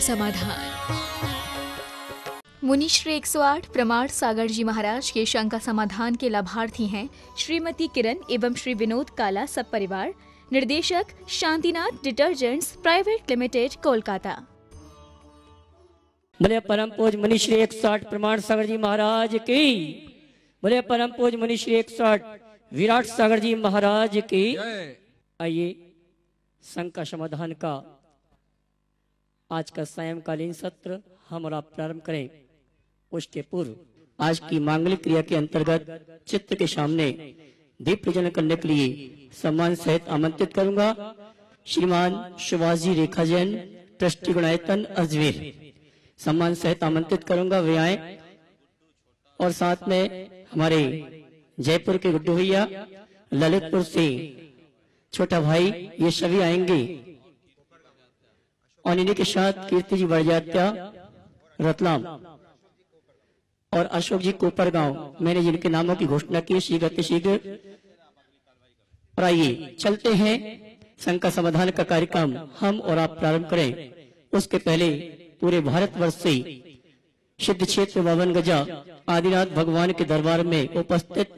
समाधान। मुनिश्री 108 प्रमाण सागर जी महाराज के शंका समाधान के लाभार्थी हैं श्रीमती किरण एवं श्री विनोद काला सब परिवार। निर्देशक Shantinath detergents private limited, Kolkata. बोले परम पूज मुनिश्री 108 प्रमाण सागर जी महाराज की। बोले परम पूज मुनिश्री 108 विराट सागर जी महाराज की। आइए शंका समाधान का आज का सायंकालीन सत्र हम और आप प्रारंभ करें। उसके पूर्व आज की मांगलिक क्रिया के अंतर्गत चित्र के सामने दीप प्रज्वलन करने के लिए सम्मान सहित आमंत्रित करूंगा श्रीमान सुभाष जी रेखा जैन, ट्रस्टी गुणायतन अजमेर। सम्मान सहित आमंत्रित करूंगा, वे आए। और साथ में हमारे जयपुर के गुड्डू भैया, ललितपुर से छोटा भाई, ये सभी आएंगे। और इन्हीं के साथ कीर्ति जी बड़जात्या रतलाम और अशोक जी कोपर गांव, मैंने जिनके नामों की घोषणा की शीघ्र शीघ्र। और आइए चलते हैं शंका समाधान का कार्यक्रम हम और आप प्रारंभ करें। उसके पहले पूरे भारतवर्ष से सिद्ध क्षेत्र 52 गजा आदिनाथ भगवान के दरबार में उपस्थित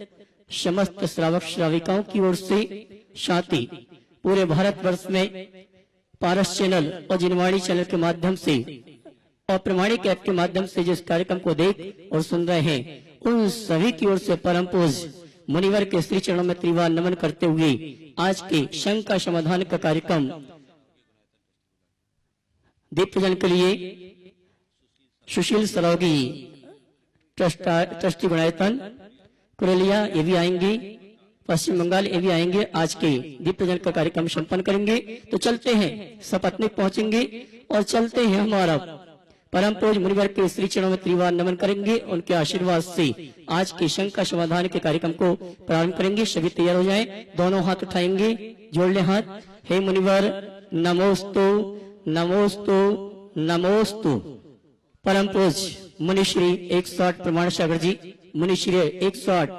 समस्त श्रावक श्राविकाओं की ओर से, साथ ही पूरे भारतवर्ष में पारस चैनल और जिनवाणी चैनल के माध्यम से और प्रमाणिक ऐप के माध्यम से जिस कार्यक्रम को देख और सुन रहे हैं, उन सभी की ओर से परम पूज मुनिवर के श्री चरणों में त्रिवार नमन करते हुए आज के शंका समाधान का कार्यक्रम दीप पूजन के लिए सुशील सरोगी ट्रस्टी गुणायतन कुरेलिया ये भी आएंगे, पश्चिम बंगाल ये भी आएंगे। आज के दीप पूजन का कार्यक्रम संपन्न करेंगे। तो चलते हैं, सपत्नीक पहुंचेंगे और चलते हैं हमारा परम पूज मुनिवर के श्री चरणों में त्रिवार नमन करेंगे। उनके आशीर्वाद से आज के शंका समाधान के कार्यक्रम को प्रारंभ करेंगे। सभी तैयार हो जाएं, दोनों हाथ उठाएंगे, जोड़ ले हाथ। हे मुनिवर नमोस्तु नमोस्तु नमोस्तु। परम पूज मुनिश्री 108 प्रमाण सागर जी, मुनिश्री 108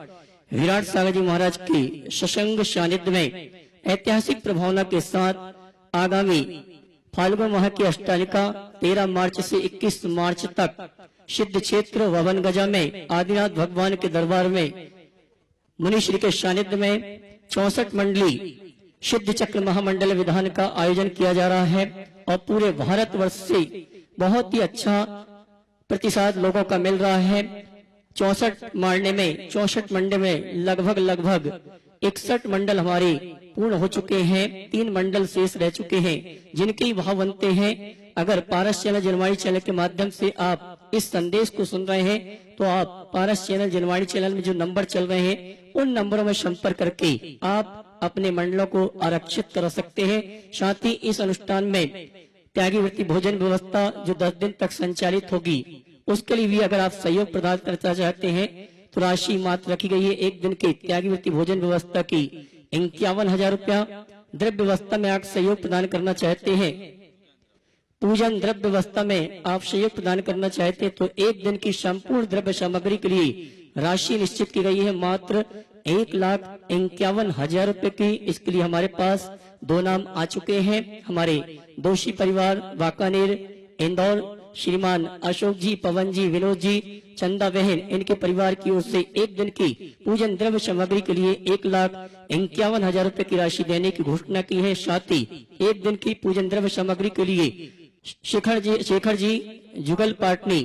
विराट सागर जी महाराज के सशंग सानिध्य में ऐतिहासिक प्रभावना के साथ आगामी फाल्गुन माह की अष्टालिका 13 मार्च से 21 मार्च तक सिद्ध क्षेत्र 52 गजा में आदिनाथ भगवान के दरबार में मुनिश्री के सानिध्य में 64 मंडली सिद्ध चक्र महामंडल विधान का आयोजन किया जा रहा है। और पूरे भारतवर्ष से बहुत ही अच्छा प्रतिसाद लोगों का मिल रहा है। 64 मंडल में लगभग 61 मंडल हमारे पूर्ण हो चुके हैं। 3 मंडल शेष रह चुके हैं जिनके भाव बनते हैं। अगर पारस चैनल जनवाणी चैनल के माध्यम से आप इस संदेश को सुन रहे हैं तो आप पारस चैनल जनवाणी चैनल में जो नंबर चल रहे हैं उन नंबरों में संपर्क करके आप अपने मंडलों को आरक्षित कर सकते हैं। साथ ही इस अनुष्ठान में त्यागी वृत्ति भोजन व्यवस्था जो 10 दिन तक संचालित होगी, उसके लिए भी अगर आप सहयोग प्रदान करना चाहते हैं तो राशि मात्र रखी गई है। एक दिन के त्यागी वृत्ति भोजन व्यवस्था की 51,000 रुपया। द्रव्य व्यवस्था में आप सहयोग प्रदान करना चाहते हैं, पूजन द्रव्य व्यवस्था में आप सहयोग प्रदान करना चाहते हैं तो एक दिन की संपूर्ण द्रव्य सामग्री के लिए राशि निश्चित की गई है मात्र 1,51,000 रुपए की। इसके लिए हमारे पास 2 नाम आ चुके हैं। हमारे दोषी परिवार वाकानेर इंदौर, श्रीमान अशोक जी, पवन जी, विनोद जी, चंदा बहन, इनके परिवार की ओर से एक दिन की पूजन द्रव्य सामग्री के लिए 1,51,000 रुपए की राशि देने की घोषणा की है। साथ ही एक दिन की पूजन द्रव्य सामग्री के लिए शेखर जी जुगल पाटनी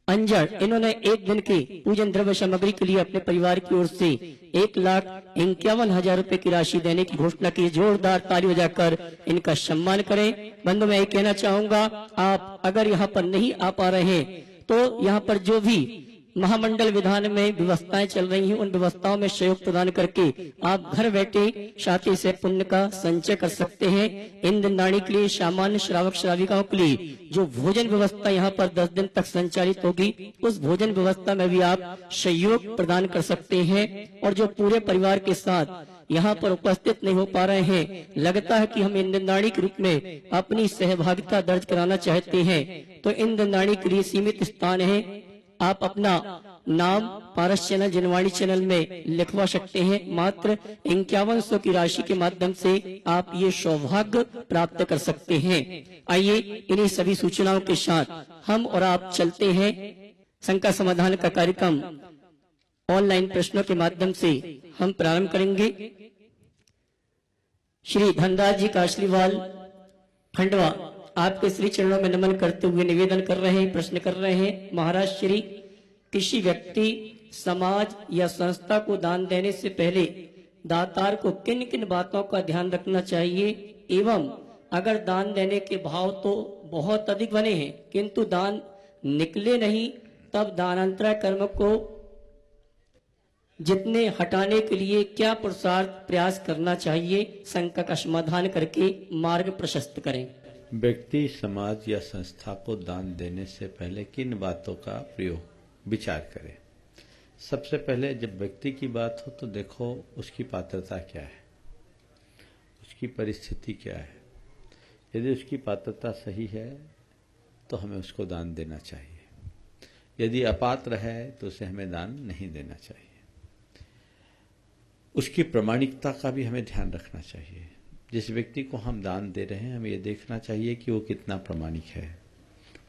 अंजड़, इन्होंने एक दिन की पूजन द्रव्य सामग्री के लिए अपने परिवार की ओर से 1,51,000 रुपए की राशि देने की घोषणा की। जोरदार ताली बजाकर इनका सम्मान करें। बंधु मैं ये कहना चाहूंगा, आप अगर यहाँ पर नहीं आ पा रहे हैं तो यहाँ पर जो भी महामंडल विधान में व्यवस्थाएं चल रही हैं उन व्यवस्थाओं में सहयोग प्रदान करके आप घर बैठे साथी से पुण्य का संचय कर सकते हैं। इंद्रनाणी के लिए, सामान्य श्रावक श्राविकाओं के लिए जो भोजन व्यवस्था यहाँ पर 10 दिन तक संचालित होगी, उस भोजन व्यवस्था में भी आप सहयोग प्रदान कर सकते हैं। और जो पूरे परिवार के साथ यहाँ पर उपस्थित नहीं हो पा रहे हैं, लगता है कि हम इंद्रनाणी के रूप में अपनी सहभागिता दर्ज कराना चाहते हैं, तो इंद्रनाणी के लिए सीमित स्थान है। आप अपना नाम पारस चैनल जनवाणी चैनल में लिखवा सकते हैं। मात्र 5100 की राशि के माध्यम से आप ये सौभाग्य प्राप्त कर सकते हैं। आइए इन्हीं सभी सूचनाओं के साथ हम और आप चलते हैं शंका समाधान का कार्यक्रम ऑनलाइन प्रश्नों के माध्यम से हम प्रारंभ करेंगे। श्री धनराज जी काशलीवाल खंडवा आपके श्री चरणों में नमन करते हुए निवेदन कर रहे हैं, प्रश्न कर रहे हैं। महाराज श्री, किसी व्यक्ति, समाज या संस्था को दान देने से पहले दातार को किन किन बातों का ध्यान रखना चाहिए, एवं अगर दान देने के भाव तो बहुत अधिक बने हैं किंतु दान निकले नहीं, तब दानांतरा कर्म को जितने हटाने के लिए क्या पुरुषार्थ प्रयास करना चाहिए? शंका का समाधान करके मार्ग प्रशस्त करें। व्यक्ति, समाज या संस्था को दान देने से पहले किन बातों का प्रयोग विचार करें? सबसे पहले जब व्यक्ति की बात हो तो देखो उसकी पात्रता क्या है, उसकी परिस्थिति क्या है। यदि उसकी पात्रता सही है तो हमें उसको दान देना चाहिए, यदि अपात्र है तो उसे हमें दान नहीं देना चाहिए। उसकी प्रामाणिकता का भी हमें ध्यान रखना चाहिए। जिस व्यक्ति को हम दान दे रहे हैं हमें ये देखना चाहिए कि वो कितना प्रामाणिक है,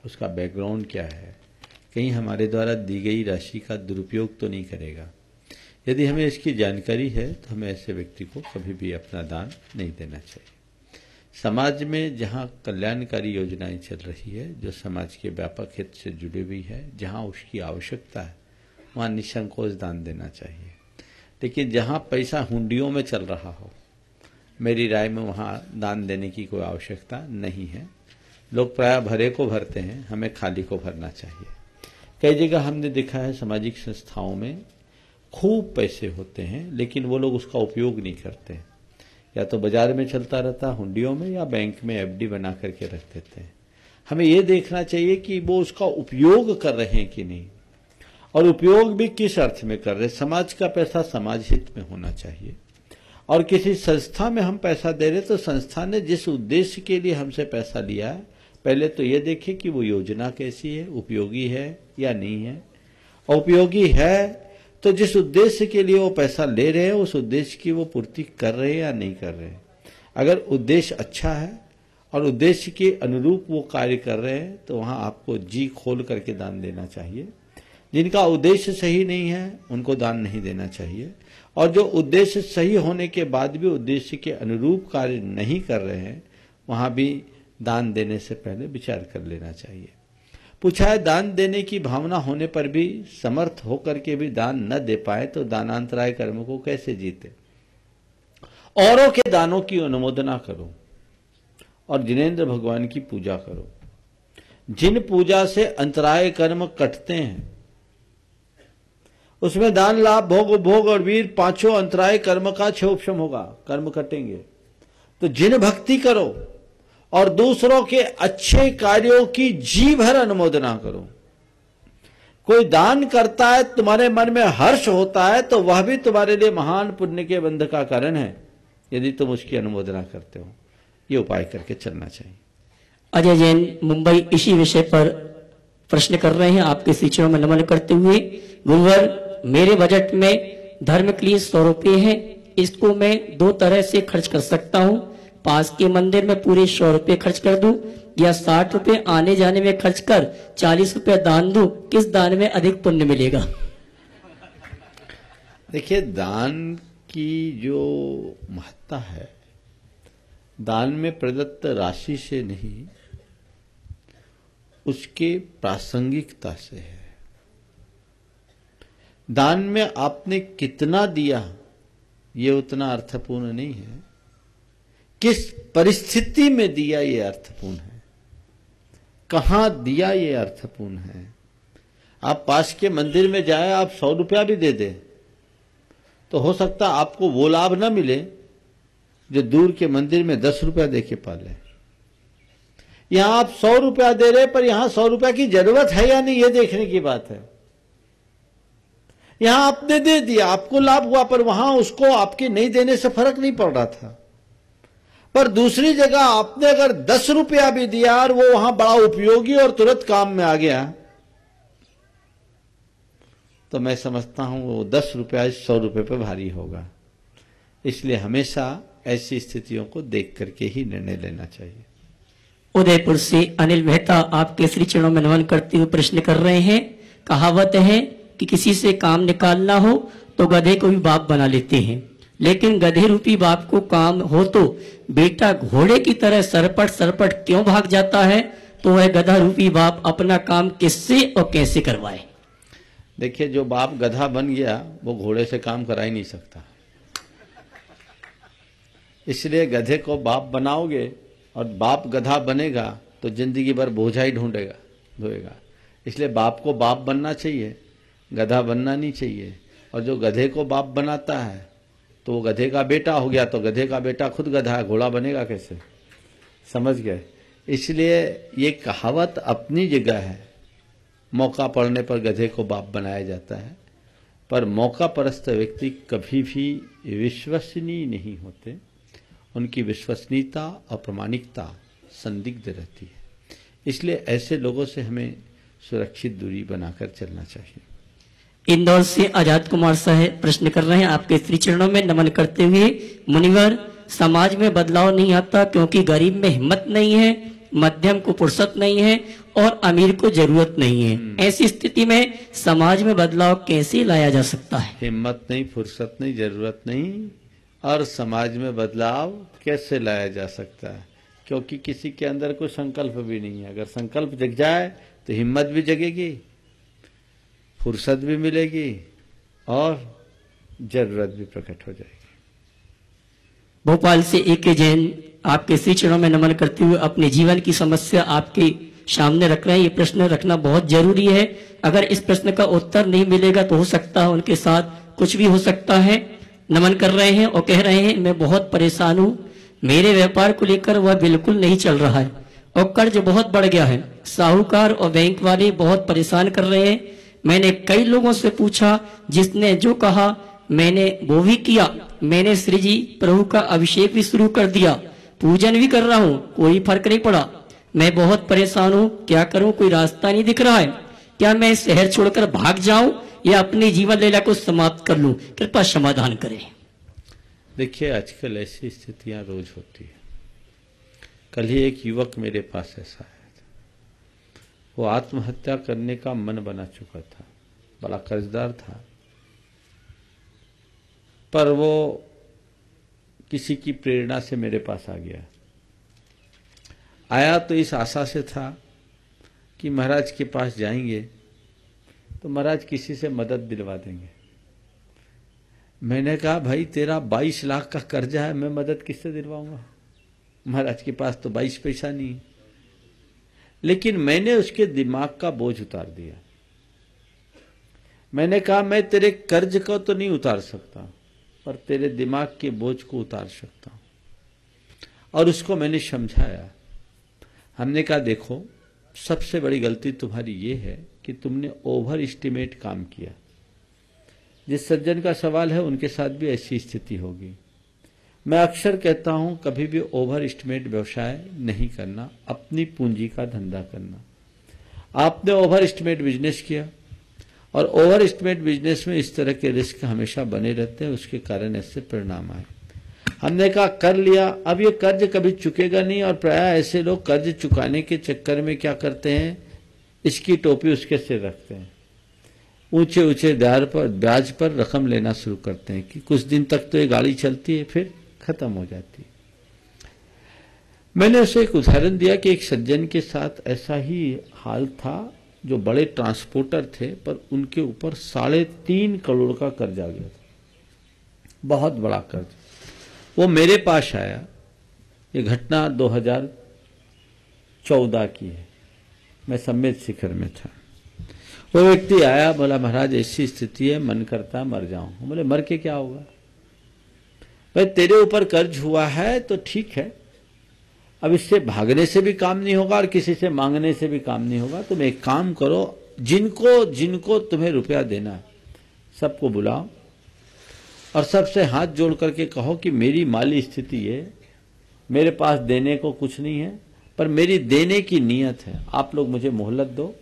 उसका बैकग्राउंड क्या है, कहीं हमारे द्वारा दी गई राशि का दुरुपयोग तो नहीं करेगा। यदि हमें इसकी जानकारी है तो हमें ऐसे व्यक्ति को कभी भी अपना दान नहीं देना चाहिए। समाज में जहाँ कल्याणकारी योजनाएं चल रही है, जो समाज के व्यापक हित से जुड़ी हुई है, जहाँ उसकी आवश्यकता है वहाँ निसंकोच दान देना चाहिए। लेकिन जहाँ पैसा हुंडियों में चल रहा हो, मेरी राय में वहाँ दान देने की कोई आवश्यकता नहीं है। लोग प्रायः भरे को भरते हैं, हमें खाली को भरना चाहिए। कई जगह हमने देखा है सामाजिक संस्थाओं में खूब पैसे होते हैं लेकिन वो लोग उसका उपयोग नहीं करते, या तो बाजार में चलता रहता हुंडियों में या बैंक में एफडी बना करके रख देते हैं। हमें ये देखना चाहिए कि वो उसका उपयोग कर रहे हैं कि नहीं, और उपयोग भी किस अर्थ में कर रहे हैं। समाज का पैसा समाज हित में होना चाहिए, और किसी संस्था में हम पैसा दे रहे तो संस्था ने जिस उद्देश्य के लिए हमसे पैसा लिया है पहले तो ये देखें कि वो योजना कैसी है, उपयोगी है या नहीं है। और उपयोगी है तो जिस उद्देश्य के लिए वो पैसा ले रहे हैं उस उद्देश्य की वो पूर्ति कर रहे हैं या नहीं कर रहे हैं। अगर उद्देश्य अच्छा है और उद्देश्य के अनुरूप वो कार्य कर रहे हैं तो वहाँ आपको जी खोल करके दान देना चाहिए। जिनका उद्देश्य सही नहीं है उनको दान नहीं देना चाहिए, और जो उद्देश्य सही होने के बाद भी उद्देश्य के अनुरूप कार्य नहीं कर रहे हैं वहाँ भी दान देने से पहले विचार कर लेना चाहिए। पूछा है दान देने की भावना होने पर भी समर्थ होकर के भी दान न दे पाए तो दानांतराय कर्म को कैसे जीते? औरों के दानों की अनुमोदना करो और जिनेंद्र भगवान की पूजा करो। जिन पूजा से अंतराय कर्म कटते हैं उसमें दान, लाभ, भोग, उपभोग और वीर पांचों अंतराय कर्म का क्षोभशम होगा, कर्म कटेंगे। तो जिन भक्ति करो और दूसरों के अच्छे कार्यों की जी भर अनुमोदना करो। कोई दान करता है, तुम्हारे मन में हर्ष होता है तो वह भी तुम्हारे लिए महान पुण्य के बंध का कारण है यदि तुम उसकी अनुमोदना करते हो। ये उपाय करके चलना चाहिए। अजय जैन मुंबई इसी विषय पर प्रश्न कर रहे हैं, आपके शिक्षणों में नमन करते हुए। गुरुवर, मेरे बजट में धर्म के लिए 100 रुपये है, इसको मैं 2 तरह से खर्च कर सकता हूँ। पास के मंदिर में पूरे 100 रुपये खर्च कर दूं या 60 रुपये आने जाने में खर्च कर 40 रुपये दान दूं, किस दान में अधिक पुण्य मिलेगा? देखिए, दान की जो महत्ता है दान में प्रदत्त राशि से नहीं, उसके प्रासंगिकता से है। दान में आपने कितना दिया ये उतना अर्थपूर्ण नहीं है, किस परिस्थिति में दिया ये अर्थपूर्ण है, कहां दिया ये अर्थपूर्ण है। आप पास के मंदिर में जाए, आप 100 रुपया भी दे दें तो हो सकता आपको वो लाभ ना मिले जो दूर के मंदिर में 10 रुपया दे के पाले। यहां आप 100 रुपया दे रहे पर यहां 100 रुपया की जरूरत है या नहीं ये देखने की बात है। यहां आपने दे दिया, आपको लाभ हुआ, पर वहां उसको आपके नहीं देने से फर्क नहीं पड़ रहा था। पर दूसरी जगह आपने अगर 10 रुपया भी दिया और वो वहां बड़ा उपयोगी और तुरंत काम में आ गया तो मैं समझता हूं वो 10 रुपया 100 रुपये पर भारी होगा। इसलिए हमेशा ऐसी स्थितियों को देख करके ही निर्णय लेना चाहिए। उदयपुर से अनिल मेहता आपके श्री चरणों में नमन करते हुए प्रश्न कर रहे हैं। कहावत है कि किसी से काम निकालना हो तो गधे को भी बाप बना लेते हैं, लेकिन गधे रूपी बाप को काम हो तो बेटा घोड़े की तरह सरपट सरपट क्यों भाग जाता है? तो वह गधा रूपी बाप अपना काम किससे और कैसे करवाए? देखिए, जो बाप गधा बन गया वो घोड़े से काम करा ही नहीं सकता। इसलिए गधे को बाप बनाओगे और बाप गधा बनेगा तो जिंदगी भर बोझा ही ढोएगा। इसलिए बाप को बाप बनना चाहिए, गधा बनना नहीं चाहिए। और जो गधे को बाप बनाता है तो वो गधे का बेटा हो गया, तो गधे का बेटा खुद गधा है, घोड़ा बनेगा कैसे? समझ गए? इसलिए ये कहावत अपनी जगह है। मौका पड़ने पर गधे को बाप बनाया जाता है, पर मौका परस्त व्यक्ति कभी भी विश्वसनीय नहीं होते। उनकी विश्वसनीयता और प्रामाणिकता संदिग्ध रहती है। इसलिए ऐसे लोगों से हमें सुरक्षित दूरी बनाकर चलना चाहिए। इंदौर से आजाद कुमार साहब प्रश्न कर रहे हैं। आपके श्री चरणों में नमन करते हुए, मुनिवर, समाज में बदलाव नहीं आता क्योंकि गरीब में हिम्मत नहीं है, मध्यम को फुर्सत नहीं है और अमीर को जरूरत नहीं है। ऐसी स्थिति में समाज में बदलाव कैसे लाया जा सकता है? हिम्मत नहीं, फुर्सत नहीं, जरूरत नहीं, और समाज में बदलाव कैसे लाया जा सकता है? क्योंकि किसी के अंदर कोई संकल्प भी नहीं है। अगर संकल्प जग जाए तो हिम्मत भी जगेगी, फुर्सत भी मिलेगी और जरूरत भी प्रकट हो जाएगी। भोपाल से एक जैन आपके श्री चरणों में नमन करते हुए अपने जीवन की समस्या आपके सामने रख रहे हैं। ये प्रश्न रखना बहुत जरूरी है। अगर इस प्रश्न का उत्तर नहीं मिलेगा तो हो सकता है उनके साथ कुछ भी हो सकता है। नमन कर रहे हैं और कह रहे हैं, मैं बहुत परेशान हूँ, मेरे व्यापार को लेकर वह बिल्कुल नहीं चल रहा है और कर्ज बहुत बढ़ गया है। साहूकार और बैंक वाले बहुत परेशान कर रहे हैं। मैंने कई लोगों से पूछा, जिसने जो कहा मैंने वो भी किया। मैंने श्री जी प्रभु का अभिषेक भी शुरू कर दिया, पूजन भी कर रहा हूँ, कोई फर्क नहीं पड़ा। मैं बहुत परेशान हूँ, क्या करूँ? कोई रास्ता नहीं दिख रहा है। क्या मैं शहर छोड़कर भाग जाऊं या अपनी जीवन लीला को समाप्त कर लूं? कृपया समाधान करें। देखिए, आजकल ऐसी स्थितियां रोज होती है। कल ही एक युवक मेरे पास ऐसा आया था, वो आत्महत्या करने का मन बना चुका था, बड़ा कर्जदार था, पर वो किसी की प्रेरणा से मेरे पास आ गया। आया तो इस आशा से था कि महाराज के पास जाएंगे तो महाराज किसी से मदद दिलवा देंगे। मैंने कहा, भाई तेरा 22 लाख का कर्जा है, मैं मदद किससे दिलवाऊंगा? महाराज के पास तो 22 पैसा नहीं है। लेकिन मैंने उसके दिमाग का बोझ उतार दिया। मैंने कहा, मैं तेरे कर्ज को तो नहीं उतार सकता, पर तेरे दिमाग के बोझ को उतार सकता हूं। और उसको मैंने समझाया। हमने कहा, देखो, सबसे बड़ी गलती तुम्हारी ये है कि तुमने ओवर एस्टिमेट काम किया। जिस सज्जन का सवाल है उनके साथ भी ऐसी स्थिति होगी। मैं अक्सर कहता हूं, कभी भी ओवर एस्टिमेट व्यवसाय नहीं करना, अपनी पूंजी का धंधा करना। आपने ओवर एस्टिमेट बिजनेस किया और ओवर एस्टिमेट बिजनेस में इस तरह के रिस्क हमेशा बने रहते हैं, उसके कारण ऐसे परिणाम आए। हमने कहा, कर लिया, अब ये कर्ज कभी चुकेगा नहीं। और प्रायः ऐसे लोग कर्ज चुकाने के चक्कर में क्या करते हैं, इसकी टोपी उसके सिर रखते हैं, ऊंचे ऊंचे ब्याज पर रकम लेना शुरू करते हैं कि कुछ दिन तक तो ये गाड़ी चलती है, फिर खत्म हो जाती है। मैंने उसे एक उदाहरण दिया कि एक सज्जन के साथ ऐसा ही हाल था, जो बड़े ट्रांसपोर्टर थे, पर उनके ऊपर 3.5 करोड़ का कर्ज आ गया था, बहुत बड़ा कर्ज। वो मेरे पास आया। ये घटना 2014 की है, मैं सम्मेद शिखर में था। वो व्यक्ति आया, बोला, महाराज ऐसी स्थिति है, मन करता है मर जाऊं। बोले, मर के क्या होगा? भाई तेरे ऊपर कर्ज हुआ है तो ठीक है, अब इससे भागने से भी काम नहीं होगा और किसी से मांगने से भी काम नहीं होगा। तुम एक काम करो, जिनको तुम्हें रुपया देना है सबको बुलाओ और सबसे हाथ जोड़ करके कहो कि मेरी माली स्थिति है, मेरे पास देने को कुछ नहीं है, पर मेरी देने की नीयत है। आप लोग मुझे मोहलत दो,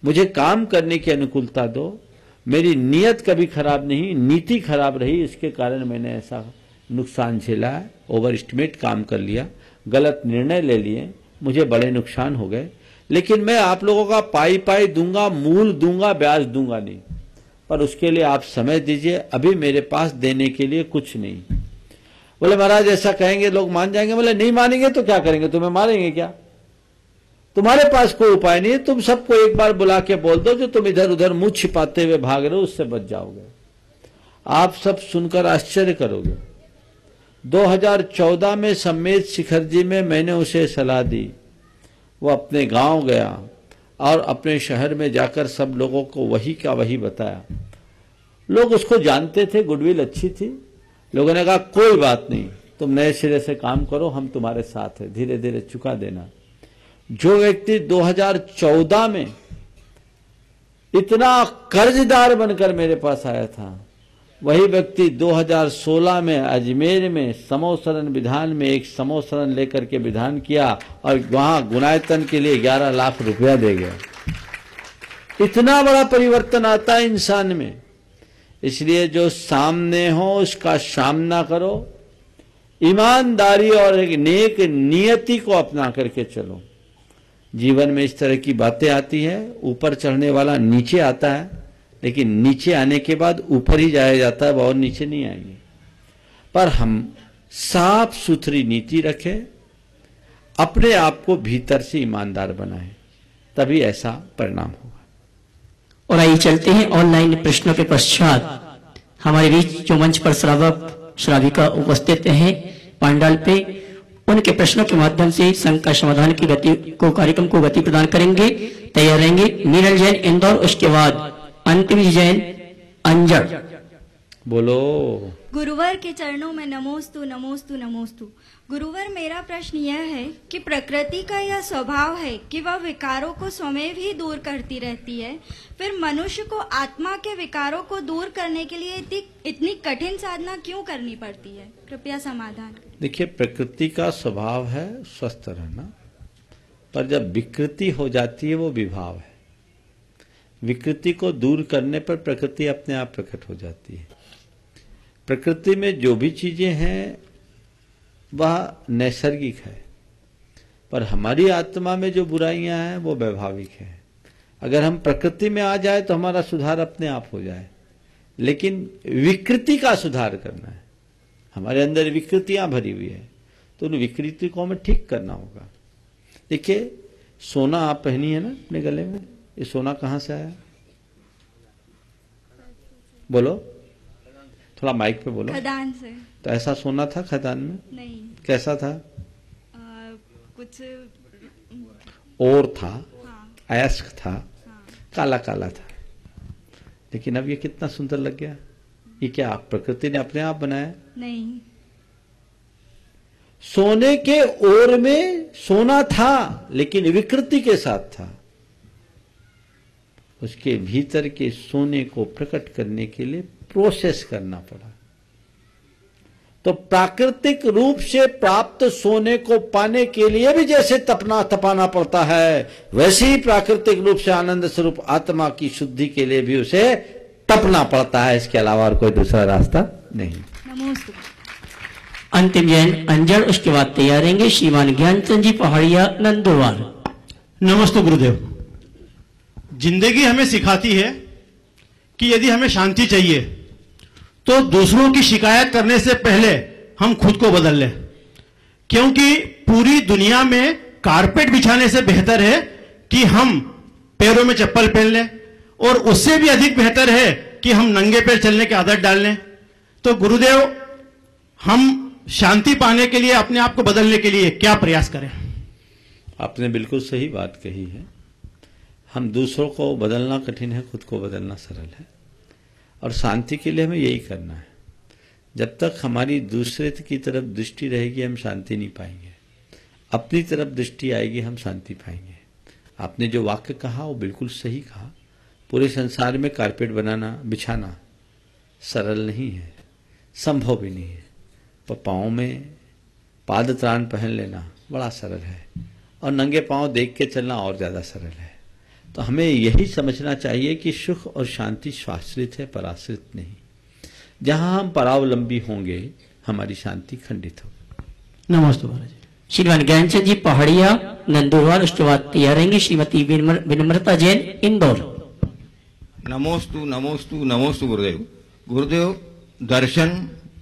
मुझे काम करने की अनुकूलता दो, मेरी नीयत कभी खराब नहीं, नीति खराब रही, इसके कारण मैंने ऐसा नुकसान झेला है, ओवर एस्टिमेट काम कर लिया, गलत निर्णय ले लिए, मुझे बड़े नुकसान हो गए। लेकिन मैं आप लोगों का पाई पाई दूंगा, मूल दूंगा, ब्याज दूंगा नहीं, पर उसके लिए आप समय दीजिए, अभी मेरे पास देने के लिए कुछ नहीं। बोले महाराज ऐसा कहेंगे लोग मान जाएंगे। बोले नहीं मानेंगे तो क्या करेंगे, तुम्हें मारेंगे क्या? तुम्हारे पास कोई उपाय नहीं है, तुम सबको एक बार बुला के बोल दो, जो तुम इधर उधर मुंह छिपाते हुए भाग रहे हो उससे बच जाओगे। आप सब सुनकर आश्चर्य करोगे। 2014 में सम्मेद शिखर जी में मैंने उसे सलाह दी, वो अपने गांव गया और अपने शहर में जाकर सब लोगों को वही का वही बताया। लोग उसको जानते थे, गुडविल अच्छी थी, लोगों ने कहा कोई बात नहीं, तुम नए सिरे से काम करो, हम तुम्हारे साथ हैं, धीरे धीरे चुका देना। जो व्यक्ति 2014 में इतना कर्जदार बनकर मेरे पास आया था, वही व्यक्ति 2016 में अजमेर में समोसरन विधान में एक समोसरन लेकर के विधान किया और वहां गुणायतन के लिए 11 लाख रुपया दे गया। इतना बड़ा परिवर्तन आता है इंसान में। इसलिए जो सामने हो उसका सामना करो, ईमानदारी और एक नेक नियति को अपना करके चलो। जीवन में इस तरह की बातें आती है, ऊपर चढ़ने वाला नीचे आता है, लेकिन नीचे आने के बाद ऊपर ही जाया जाता है, और नीचे नहीं आएंगे। पर हम साफ सुथरी नीति रखें, अपने आप को भीतर से ईमानदार बनाएं, तभी ऐसा परिणाम होगा। और आइए चलते हैं ऑनलाइन प्रश्नों के पश्चात हमारे बीच जो मंच पर श्रावक श्राविका उपस्थित हैं पंडाल पे, उनके प्रश्नों के माध्यम से संघ का समाधान की गति को कार्यक्रम को गति प्रदान करेंगे। तैयार रहेंगे नीरल जैन इंदौर, उसके बाद अंतिम जैन अंजड़। बोलो। गुरुवर के चरणों में नमोस्तु नमोस्तु नमोस्तु। गुरुवर, मेरा प्रश्न यह है कि प्रकृति का यह स्वभाव है कि वह विकारों को स्वयं ही दूर करती रहती है, फिर मनुष्य को आत्मा के विकारों को दूर करने के लिए इतनी कठिन साधना क्यों करनी पड़ती है? कृपया समाधान। देखिए, प्रकृति का स्वभाव है स्वस्थ रहना, पर जब विकृति हो जाती है वो विभाव है। विकृति को दूर करने पर प्रकृति अपने आप प्रकट हो जाती है। प्रकृति में जो भी चीजें हैं वह नैसर्गिक है, पर हमारी आत्मा में जो बुराइयां हैं वो वैभाविक है। अगर हम प्रकृति में आ जाए तो हमारा सुधार अपने आप हो जाए, लेकिन विकृति का सुधार करना है। हमारे अंदर विकृतियां भरी हुई है, तो उन विकृति को हमें ठीक करना होगा। देखिए, सोना आप पहनी है ना अपने गले में, ये सोना कहां से आया? बोलो, थोड़ा माइक पे बोलो। खदान से। तो ऐसा सोना था खदान में? नहीं। कैसा था? कुछ और था। हाँ। अयस्क था। हाँ। काला काला था, लेकिन अब ये कितना सुंदर लग गया। ये क्या प्रकृति ने अपने आप बनाया? नहीं। सोने के ओर में सोना था, लेकिन विकृति के साथ था। उसके भीतर के सोने को प्रकट करने के लिए प्रोसेस करना पड़ा। तो प्राकृतिक रूप से प्राप्त सोने को पाने के लिए भी जैसे तपाना पड़ता है, वैसे ही प्राकृतिक रूप से आनंद स्वरूप आत्मा की शुद्धि के लिए भी उसे तपना पड़ता है। इसके अलावा और कोई दूसरा रास्ता नहीं। नमस्ते। अंतिम जैन अंजड़, उसके बाद तैयार रहेंगे श्रीमान ज्ञानचंद जी पहाड़िया नंदुरबार। नमस्ते गुरुदेव। जिंदगी हमें सिखाती है कि यदि हमें शांति चाहिए तो दूसरों की शिकायत करने से पहले हम खुद को बदल लें, क्योंकि पूरी दुनिया में कारपेट बिछाने से बेहतर है कि हम पैरों में चप्पल पहन लें, और उससे भी अधिक बेहतर है कि हम नंगे पैर चलने की आदत डाल लें। तो गुरुदेव, हम शांति पाने के लिए, अपने आप को बदलने के लिए क्या प्रयास करें? आपने बिल्कुल सही बात कही है। हम दूसरों को बदलना कठिन है, खुद को बदलना सरल है, और शांति के लिए हमें यही करना है। जब तक हमारी दूसरे की तरफ दृष्टि रहेगी हम शांति नहीं पाएंगे, अपनी तरफ दृष्टि आएगी हम शांति पाएंगे। आपने जो वाक्य कहा वो बिल्कुल सही कहा। पूरे संसार में कारपेट बनाना, बिछाना सरल नहीं है, संभव भी नहीं है, पर पाँव में पादत्राण पहन लेना बड़ा सरल है, और नंगे पाँव देख के चलना और ज्यादा सरल है। तो हमें यही समझना चाहिए कि सुख और शांति स्वाश्रित है, पराश्रित नहीं। जहां हम परावलंबी होंगे हमारी शांति खंडित होगी। नमस्ते महाराज। श्रीमान ज्ञानचंद जी पहाड़िया नंदुरबार, उसके बाद तैयार रहेंगे श्रीमती विनम्रता जैन इंदौर। नमोस्तु नमोस्तु नमोस्तु गुरुदेव। गुरुदेव, दर्शन,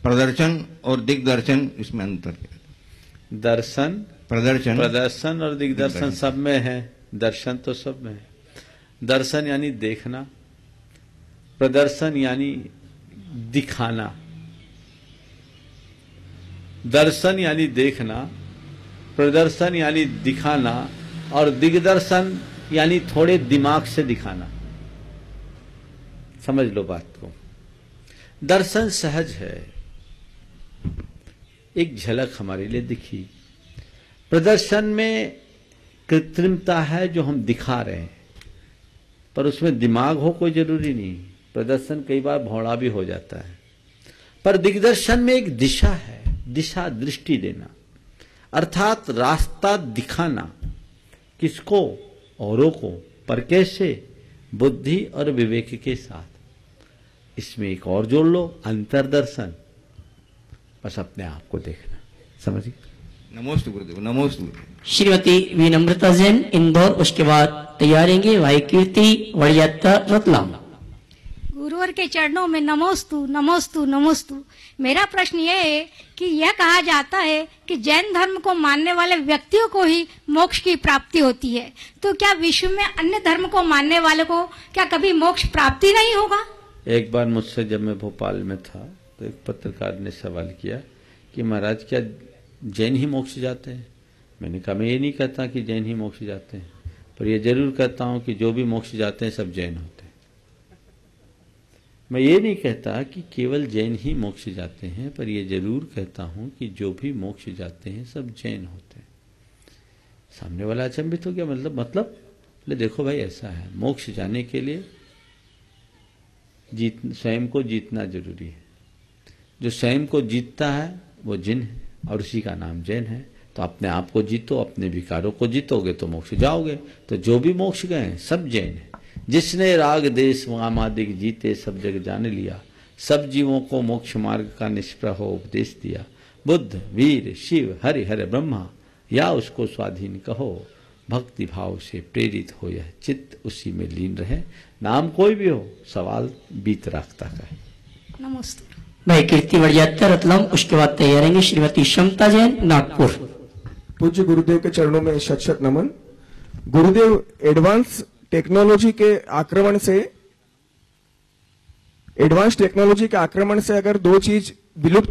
प्रदर्शन और दिग्दर्शन, इसमें अंतर क्या है? दर्शन, प्रदर्शन और दिग्दर्शन सब में है, दर्शन तो सब में है। दर्शन यानी देखना, प्रदर्शन यानी दिखाना। दर्शन यानी देखना, प्रदर्शन यानी दिखाना, और दिग्दर्शन यानी थोड़े दिमाग से दिखाना। समझ लो बात को। दर्शन सहज है, एक झलक हमारे लिए दिखी। प्रदर्शन में कृत्रिमता है जो हम दिखा रहे हैं, पर उसमें दिमाग हो कोई जरूरी नहीं। प्रदर्शन कई बार भौड़ा भी हो जाता है, पर दिग्दर्शन में एक दिशा है, दिशा दृष्टि देना, अर्थात रास्ता दिखाना। किसको? औरों को। पर कैसे? बुद्धि और विवेक के साथ। इसमें एक और जोड़ लो, अंतर्दर्शन, बस अपने आप को देखना। समझिए। नमोस्तु गुरुदेव, नमोस्तु। श्रीमती विनम्रता जैन इंदौर, उसके बाद तैयार रहेंगे वाई कीर्ति वड़ियात्ता रतलाम। गुरुवर के चरणों में नमोस्तु नमोस्तु नमोस्तु। मेरा प्रश्न यह है कि यह कहा जाता है कि जैन धर्म को मानने वाले व्यक्तियों को ही मोक्ष की प्राप्ति होती है, तो क्या विश्व में अन्य धर्म को मानने वाले को क्या कभी मोक्ष प्राप्ति नहीं होगा? एक बार मुझसे जब मैं भोपाल में था तो एक पत्रकार ने सवाल किया कि महाराज क्या जैन ही मोक्ष जाते हैं? मैंने कहा मैं ये नहीं कहता कि जैन ही मोक्ष जाते हैं, पर ये जरूर कहता हूं कि जो भी मोक्ष जाते हैं सब जैन होते हैं। मैं ये नहीं कहता कि केवल जैन ही मोक्ष जाते हैं, पर ये जरूर कहता हूं कि जो भी मोक्ष जाते हैं सब जैन होते हैं। सामने वाला अचंभित हो गया, मतलब ले देखो भाई ऐसा है, मोक्ष जाने के लिए स्वयं को जीतना जरूरी है। जो स्वयं को जीतता है वो जिन है, और उसी का नाम जैन है। तो अपने आप को जीतो, अपने विकारों को जीतोगे तो मोक्ष जाओगे। तो जो भी मोक्ष गए सब जैन है। जिसने राग देश कामादिक जीते सब जग जान लिया, सब जीवों को मोक्ष मार्ग का निष्प्रह उपदेश दिया। बुद्ध, वीर, शिव, हरि, हर ब्रह्मा, या उसको स्वाधीन कहो। भक्ति भाव से प्रेरित हो यह चित्त उसी में लीन रहे। नाम कोई भी हो, सवाल बीत रास्ता का है। नमस्ते। भाई कीर्ति वड़ियात्ता रतलाम, उसके बाद तैयार रहेंगे श्रीमती क्षमता जैन नागपुर। पूज्य गुरुदेव के चरणों में शत शत नमन। गुरुदेव, एडवांस टेक्नोलॉजी के आक्रमण से अगर दो चीज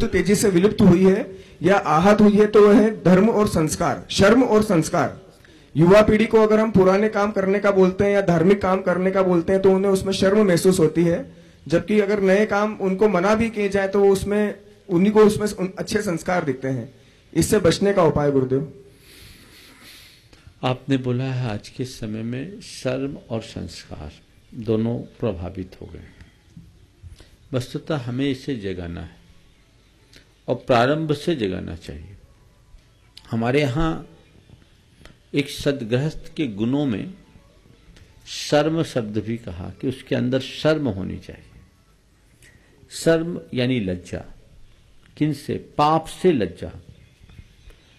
तेजी से विलुप्त हुई है या आहत हुई है तो वह है धर्म और संस्कार, शर्म और संस्कार। युवा पीढ़ी को अगर हम पुराने काम करने का बोलते हैं या धार्मिक काम करने का बोलते हैं तो उन्हें उसमें शर्म महसूस होती है, जबकि अगर नए काम उनको मना भी किए जाए तो उन्हीं को उसमें अच्छे संस्कार दिखते हैं। इससे बचने का उपाय गुरुदेव। आपने बोला है आज के समय में शर्म और संस्कार दोनों प्रभावित हो गए। वस्तुतः हमें इसे जगाना है और प्रारंभ से जगाना चाहिए। हमारे यहाँ एक सद्गृहस्थ के गुणों में शर्म शब्द भी कहा कि उसके अंदर शर्म होनी चाहिए। शर्म यानी लज्जा। किन से? पाप से लज्जा,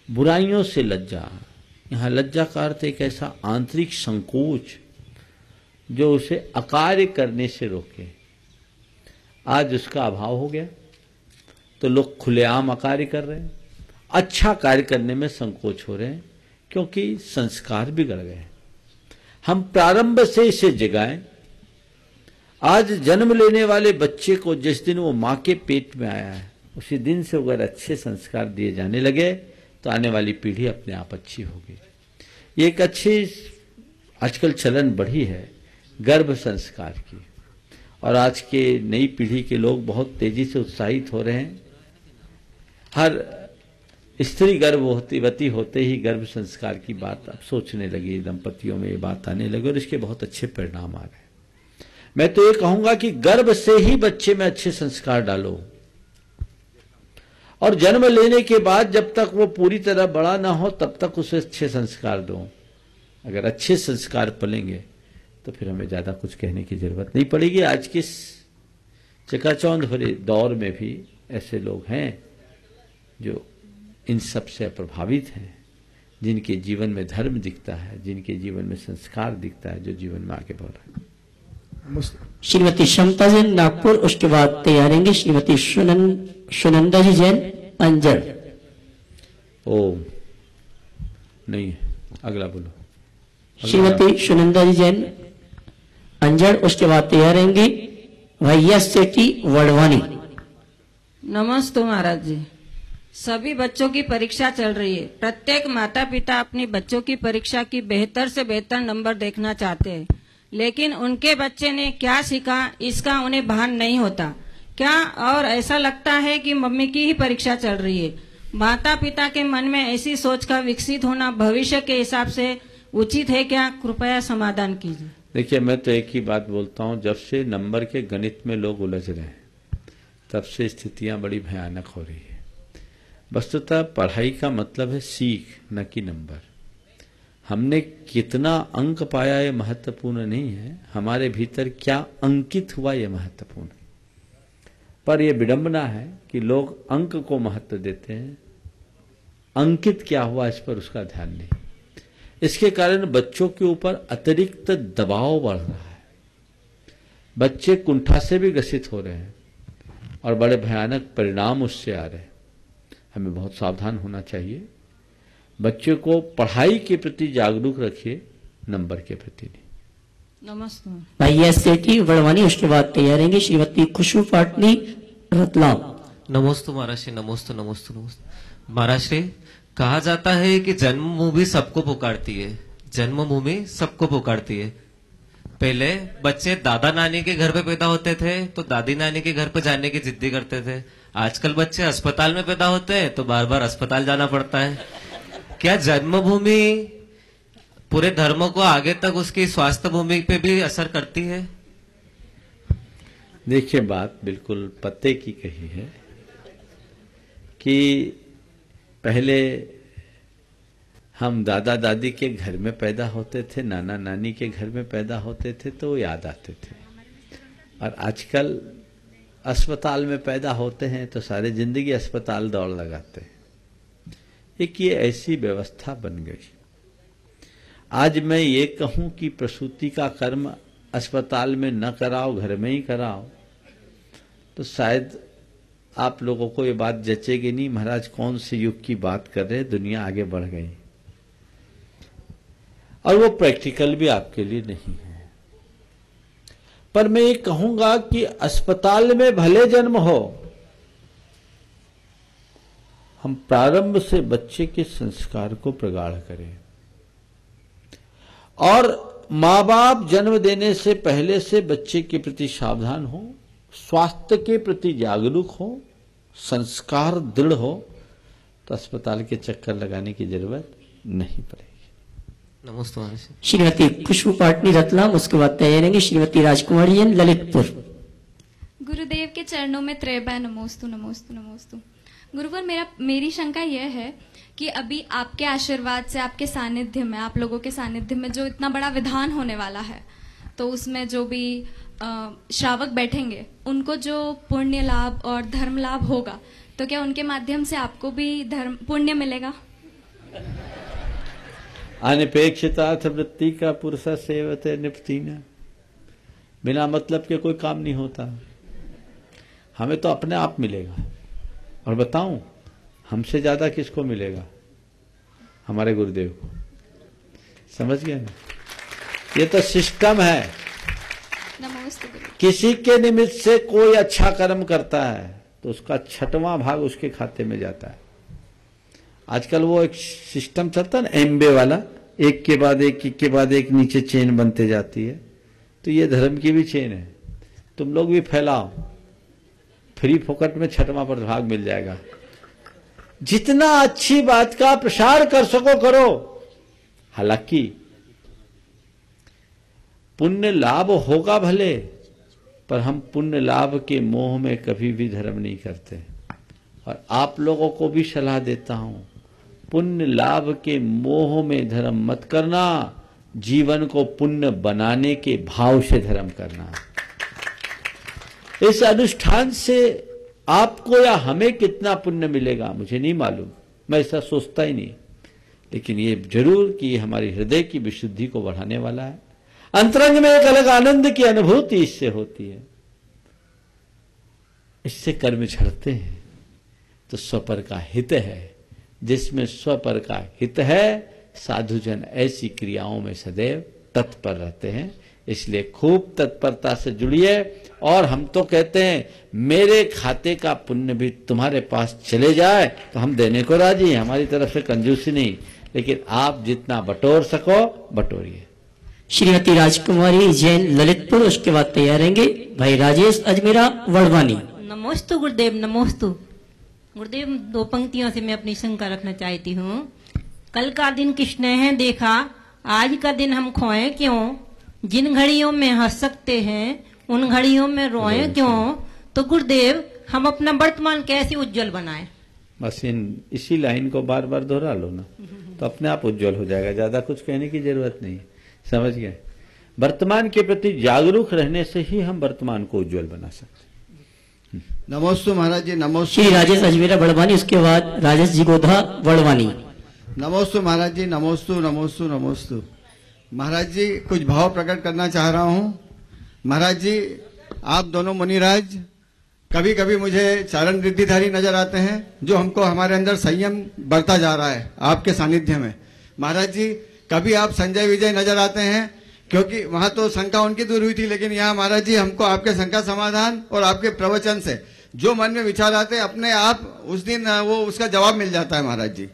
बुराइयों से लज्जा। यहाँ लज्जा का अर्थ एक ऐसा आंतरिक संकोच जो उसे अकार्य करने से रोके। आज उसका अभाव हो गया तो लोग खुलेआम अकार्य कर रहे हैं, अच्छा कार्य करने में संकोच हो रहे हैं क्योंकि संस्कार बिगड़ गए। हम प्रारंभ से इसे जगाएं। आज जन्म लेने वाले बच्चे को जिस दिन वो मां के पेट में आया है उसी दिन से अगर अच्छे संस्कार दिए जाने लगे तो आने वाली पीढ़ी अपने आप अच्छी होगी। ये एक अच्छी आजकल चलन बढ़ी है गर्भ संस्कार की, और आज के नई पीढ़ी के लोग बहुत तेजी से उत्साहित हो रहे हैं। हर स्त्री गर्भवती होते ही गर्भ संस्कार की बात अब सोचने लगी, दंपतियों में ये बात आने लगी और इसके बहुत अच्छे परिणाम आ रहे हैं। मैं तो ये कहूंगा कि गर्भ से ही बच्चे में अच्छे संस्कार डालो, और जन्म लेने के बाद जब तक वो पूरी तरह बड़ा ना हो तब तक उसे अच्छे संस्कार दो। अगर अच्छे संस्कार पलेंगे तो फिर हमें ज़्यादा कुछ कहने की जरूरत नहीं पड़ेगी। आज के चकाचौंध भरे दौर में भी ऐसे लोग हैं जो इन सब से प्रभावित हैं, जिनके जीवन में धर्म दिखता है, जिनके जीवन में संस्कार दिखता है, जो जीवन में आगे बढ़ रहा है। श्रीमती क्षमता जैन नागपुर, उसके बाद तैयारेंगे श्रीमती सुनंदा जी जैन अंजड़। ओम नहीं है, अगला बोलो। श्रीमती सुनंदा जी जैन अंजड़, उसके बाद तैयारेंगे भैया सेठी वड़वानी। नमस्ते महाराज जी। सभी बच्चों की परीक्षा चल रही है। प्रत्येक माता पिता अपनी बच्चों की परीक्षा की बेहतर से बेहतर नंबर देखना चाहते हैं, लेकिन उनके बच्चे ने क्या सीखा इसका उन्हें भान नहीं होता क्या? और ऐसा लगता है कि मम्मी की ही परीक्षा चल रही है। माता पिता के मन में ऐसी सोच का विकसित होना भविष्य के हिसाब से उचित है क्या? कृपया समाधान कीजिए। देखिए, मैं तो एक ही बात बोलता हूँ, जब से नंबर के गणित में लोग उलझ रहे हैं तब से स्थितियां बड़ी भयानक हो रही है। वस्तुतः पढ़ाई का मतलब है सीख, न कि नंबर। हमने कितना अंक पाया ये महत्वपूर्ण नहीं है, हमारे भीतर क्या अंकित हुआ ये महत्वपूर्ण है। पर यह विडंबना है कि लोग अंक को महत्व देते हैं, अंकित क्या हुआ इस पर उसका ध्यान नहीं। इसके कारण बच्चों के ऊपर अतिरिक्त दबाव बढ़ रहा है, बच्चे कुंठा से भी ग्रसित हो रहे हैं और बड़े भयानक परिणाम उससे आ रहे हैं। हमें बहुत सावधान होना चाहिए। बच्चे को पढ़ाई के प्रति जागरूक रखिए, नंबर के प्रति नहीं। नमस्ते भैया सेठी वड़वानी, उसके बाद तैयारेंगे श्रीमती खुशबू पाटनी रतलाम। नमोस्तु महाराज श्री, नमोस्तु नमोस्तु नमोस्तु महाराज श्री। कहा जाता है कि जन्मभूमि सबको पुकारती है, जन्मभूमि सबको पुकारती है। पहले बच्चे दादा नानी के घर पे पैदा होते थे तो दादी नानी के घर पे जाने की जिद्दी करते थे। आजकल बच्चे अस्पताल में पैदा होते हैं तो बार बार अस्पताल जाना पड़ता है। क्या जन्मभूमि पूरे धर्म को आगे तक उसकी स्वास्थ्य भूमि पे भी असर करती है? देखिए, बात बिल्कुल पते की कही है कि पहले हम दादा दादी के घर में पैदा होते थे, नाना नानी के घर में पैदा होते थे तो याद आते थे, और आजकल अस्पताल में पैदा होते हैं तो सारी जिंदगी अस्पताल दौड़ लगाते हैं। एक ये ऐसी व्यवस्था बन गई। आज मैं ये कहूं कि प्रसूति का कर्म अस्पताल में न कराओ, घर में ही कराओ, तो शायद आप लोगों को ये बात जचेगी नहीं। महाराज कौन से युग की बात कर रहे हैं, दुनिया आगे बढ़ गई और वो प्रैक्टिकल भी आपके लिए नहीं है। पर मैं ये कहूंगा कि अस्पताल में भले जन्म हो, हम प्रारंभ से बच्चे के संस्कार को प्रगाढ़ करें और माँ बाप जन्म देने से पहले से बच्चे के प्रति सावधान हो, स्वास्थ्य के प्रति जागरूक हो, संस्कार दृढ़ हो, तो अस्पताल के चक्कर लगाने की जरूरत नहीं पड़ेगी। नमस्ते महाराज। श्रीमती खुशबू पाटनी रतलाम, उसके बाद तैयारेंगे श्रीमती राजकुमारी जैन ललितपुर। गुरुदेव के चरणों में त्रैबा नमोस्तु नमोस्तु नमोस्तु। गुरुवर, मेरी शंका यह है कि अभी आपके आशीर्वाद से, आपके सानिध्य में, आप लोगों के सानिध्य में जो इतना बड़ा विधान होने वाला है, तो उसमें जो भी श्रावक बैठेंगे उनको जो पुण्य लाभ और धर्म लाभ होगा, तो क्या उनके माध्यम से आपको भी धर्म पुण्य मिलेगा? अनपेक्षितार्थ वृत्ति का पुरुष सेवते निपतीना। बिना मतलब के कोई काम नहीं होता, हमें तो अपने आप मिलेगा। और बताऊं, हमसे ज्यादा किसको मिलेगा? हमारे गुरुदेव को। समझ गए ना? ये तो सिस्टम है। किसी के निमित्त से कोई अच्छा कर्म करता है तो उसका 6वां भाग उसके खाते में जाता है। आजकल वो एक सिस्टम चलता है ना, एमबे वाला, एक के बाद एक नीचे चेन बनते जाती है। तो ये धर्म की भी चेन है, तुम लोग भी फैलाओ, फ्री फोकट में 6वां भाग मिल जाएगा। जितना अच्छी बात का प्रसार कर सको करो। हालांकि पुण्य लाभ होगा भले, पर हम पुण्य लाभ के मोह में कभी भी धर्म नहीं करते। और आप लोगों को भी सलाह देता हूं, पुण्य लाभ के मोह में धर्म मत करना। जीवन को पुण्य बनाने के भाव से धर्म करना। इस अनुष्ठान से आपको या हमें कितना पुण्य मिलेगा मुझे नहीं मालूम, मैं ऐसा सोचता ही नहीं, लेकिन ये जरूर कि हमारी हृदय की विशुद्धि को बढ़ाने वाला है। अंतरंग में एक अलग आनंद की अनुभूति इससे होती है। इससे कर्म झड़ते हैं तो स्वपर का हित है। जिसमें स्वपर का हित है, साधुजन ऐसी क्रियाओं में सदैव तत्पर रहते हैं। इसलिए खूब तत्परता से जुड़िए। और हम तो कहते हैं मेरे खाते का पुण्य भी तुम्हारे पास चले जाए तो हम देने को राजी हैं, हमारी तरफ से कंजूसी नहीं, लेकिन आप जितना बटोर सको बटोरिए। श्रीमती राजकुमारी जैन ललितपुर, उसके बाद तैयार रहेंगे भाई राजेश अजमेरा वड़वानी। नमोस्तु गुरुदेव, नमोस्तु गुरुदेव। दो पंक्तियों से मैं अपनी शंका रखना चाहती हूँ। कल का दिन किसने है देखा, आज का दिन हम खोए क्यों। जिन घड़ियों में हंस सकते हैं उन घड़ियों में रोए क्यों। तो गुरुदेव हम अपना वर्तमान कैसे उज्जवल बनाएं। बस इसी लाइन को बार बार दोहरा लो ना, तो अपने आप उज्जवल हो जाएगा। ज्यादा कुछ कहने की जरूरत नहीं, समझ गए। वर्तमान के प्रति जागरूक रहने से ही हम वर्तमान को उज्जवल बना सकते। नमोस्तु महाराज जी, नमोस्तु। श्री राजेश अजमेरा बड़वानी, उसके बाद राजेश जी गोधा वड़वानी। नमोस्तु महाराज जी, नमोस्तु नमोस्तु नमोस्तु। महाराज जी कुछ भाव प्रकट करना चाह रहा हूँ। महाराज जी आप दोनों मुनिराज कभी कभी मुझे चारण रिद्धिधारी नजर आते हैं, जो हमको हमारे अंदर संयम बढ़ता जा रहा है आपके सानिध्य में। महाराज जी कभी आप संजय विजय नजर आते हैं, क्योंकि वहां तो शंका उनकी दूर हुई थी, लेकिन यहाँ महाराज जी हमको आपके शंका समाधान और आपके प्रवचन से जो मन में विचार आते हैं अपने आप उस दिन वो उसका जवाब मिल जाता है महाराज जी।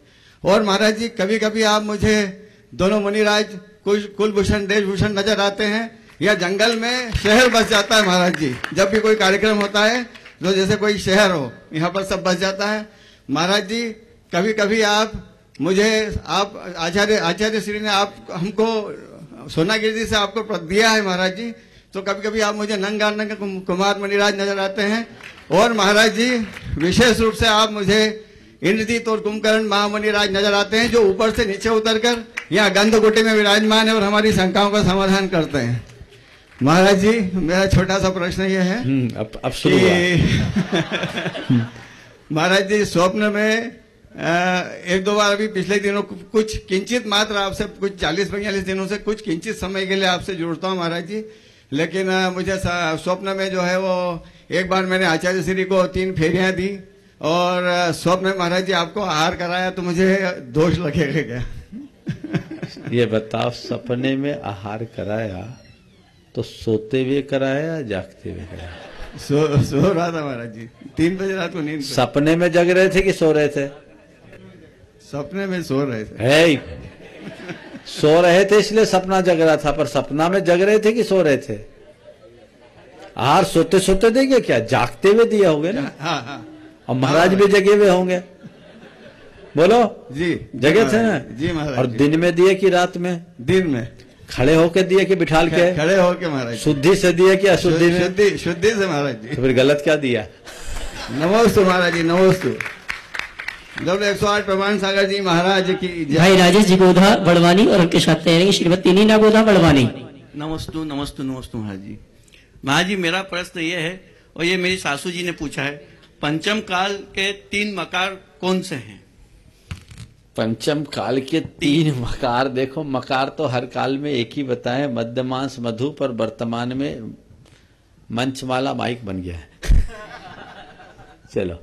और महाराज जी कभी कभी आप मुझे दोनों मुनिराज कुलभूषण देशभूषण नजर आते हैं, या जंगल में शहर बस जाता है महाराज जी। जब भी कोई कार्यक्रम होता है तो जैसे कोई शहर हो, यहाँ पर सब बस जाता है। महाराज जी कभी कभी आप मुझे, आप आचार्य श्री ने आप हमको सोनागिरी से आपको दिया है महाराज जी, तो कभी कभी आप मुझे नंगा कुमार मुनिराज नजर आते हैं। और महाराज जी विशेष रूप से आप मुझे इंद्रजीत और कुंभकर्ण महामुनिराज नजर आते हैं, जो ऊपर से नीचे उतरकर यहाँ गंधकुटी में विराजमान है और हमारी शंकाओं का समाधान करते हैं। महाराज जी मेरा छोटा सा प्रश्न ये है अब शुरू महाराज जी स्वप्न में एक दो बार अभी पिछले दिनों कुछ किंचित मात्र आपसे कुछ 40-42 दिनों से कुछ किंचित समय के लिए आपसे जुड़ता हूँ महाराज जी। लेकिन मुझे स्वप्न में जो है वो एक बार मैंने आचार्य श्री को 3 फेरियां दी और स्वप्न में महाराज जी आपको आहार कराया, तो मुझे दोष लगेगा क्या? ये बताओ, सपने में आहार कराया तो सोते हुए कराया या जागते हुए कराया? सो रहा था महाराज जी, 3 बजे रात को नींद। सपने में जग रहे थे कि सो रहे थे? सपने में सो रहे थे। है सो रहे थे इसलिए सपना जग रहा था, पर सपना में जग रहे थे कि सो रहे थे? आहार सोते सोते देंगे क्या? जागते हुए दिया होंगे ना। हाँ। और महाराज भी जगे हुए होंगे, बोलो जी। जगे थे ना जी महाराज। और दिन में दिए कि रात में? दिन में। खड़े होके दिए कि बिठाल के? खड़े होके महाराज। शुद्धि से दिए कि अशुद्धि में? शुद्धि से महाराज जी। तो फिर गलत क्या दिया? नमोस्तु महाराज जी, नमोस्तु। 108 प्रमाण सागर जी महाराज की भाई राजेश जी गोधा बड़वानी, और उनके साथ तैयारी श्रीमती नीना गोधा बड़वानी। नमस्तु नमस्तु नमस्तु महाराज जी। महाराज जी मेरा प्रश्न ये है, और ये मेरी सासू जी ने पूछा है, पंचम काल के 3 मकार कौन से हैं? पंचम काल के 3 मकार, देखो मकार तो हर काल में एक ही बताए, मध्यमांस मधु, पर वर्तमान में मंचमाला माइक बन गया है। चलो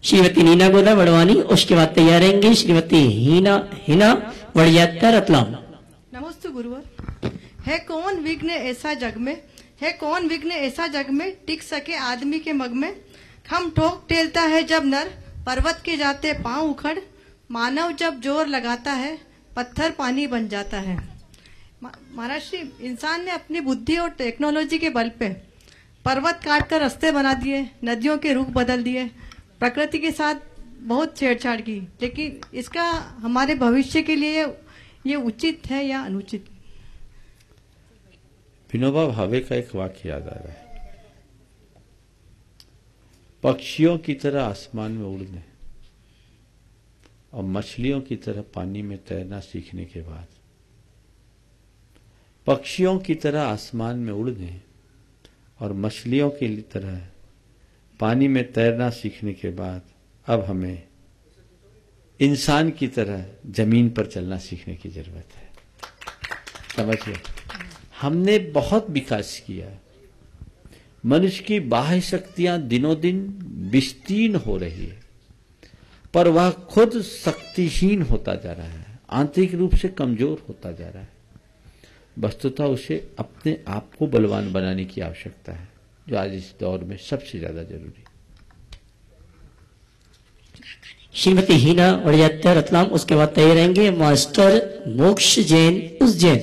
श्रीमती नीना गोदा बड़वानी, उसके बाद तैयार रहेंगे श्रीमती हिना वड़ियात्या रतलाम। नमस्ते गुरुवर। है कौन विघ्न ऐसा जग में, है कौन विघ्न ऐसा जग में टिक सके आदमी के मग में। खम ठोक टेलता है जब नर, पर्वत के जाते पांव उखड़। मानव जब जोर लगाता है, पत्थर पानी बन जाता है। महाराज जी, इंसान ने अपनी बुद्धि और टेक्नोलॉजी के बल पे पर्वत काट कर रास्ते बना दिए, नदियों के रुख बदल दिए, प्रकृति के साथ बहुत छेड़छाड़ की, लेकिन इसका हमारे भविष्य के लिए ये उचित है या अनुचित? विनोबा भावे का एक वाक्य याद आ रहा है। पक्षियों की तरह आसमान में उड़ने और मछलियों की तरह पानी में तैरना सीखने के बाद पक्षियों की तरह आसमान में उड़ गए और मछलियों की तरह पानी में तैरना सीखने के बाद अब हमें इंसान की तरह जमीन पर चलना सीखने की जरूरत है। समझिए, हमने बहुत विकास किया। मनुष्य की बाह्य शक्तियां दिनों दिन विस्तीर्ण हो रही है, पर वह खुद शक्तिहीन होता जा रहा है, आंतरिक रूप से कमजोर होता जा रहा है। वस्तुतः उसे अपने आप को बलवान बनाने की आवश्यकता है, जो आज इस दौर में सबसे ज्यादा जरूरी है। श्रीमती हीना वड़ियात्या रतलाम, उसके बाद तैयार रहेंगे मास्टर मोक्ष जैन उज्जैन।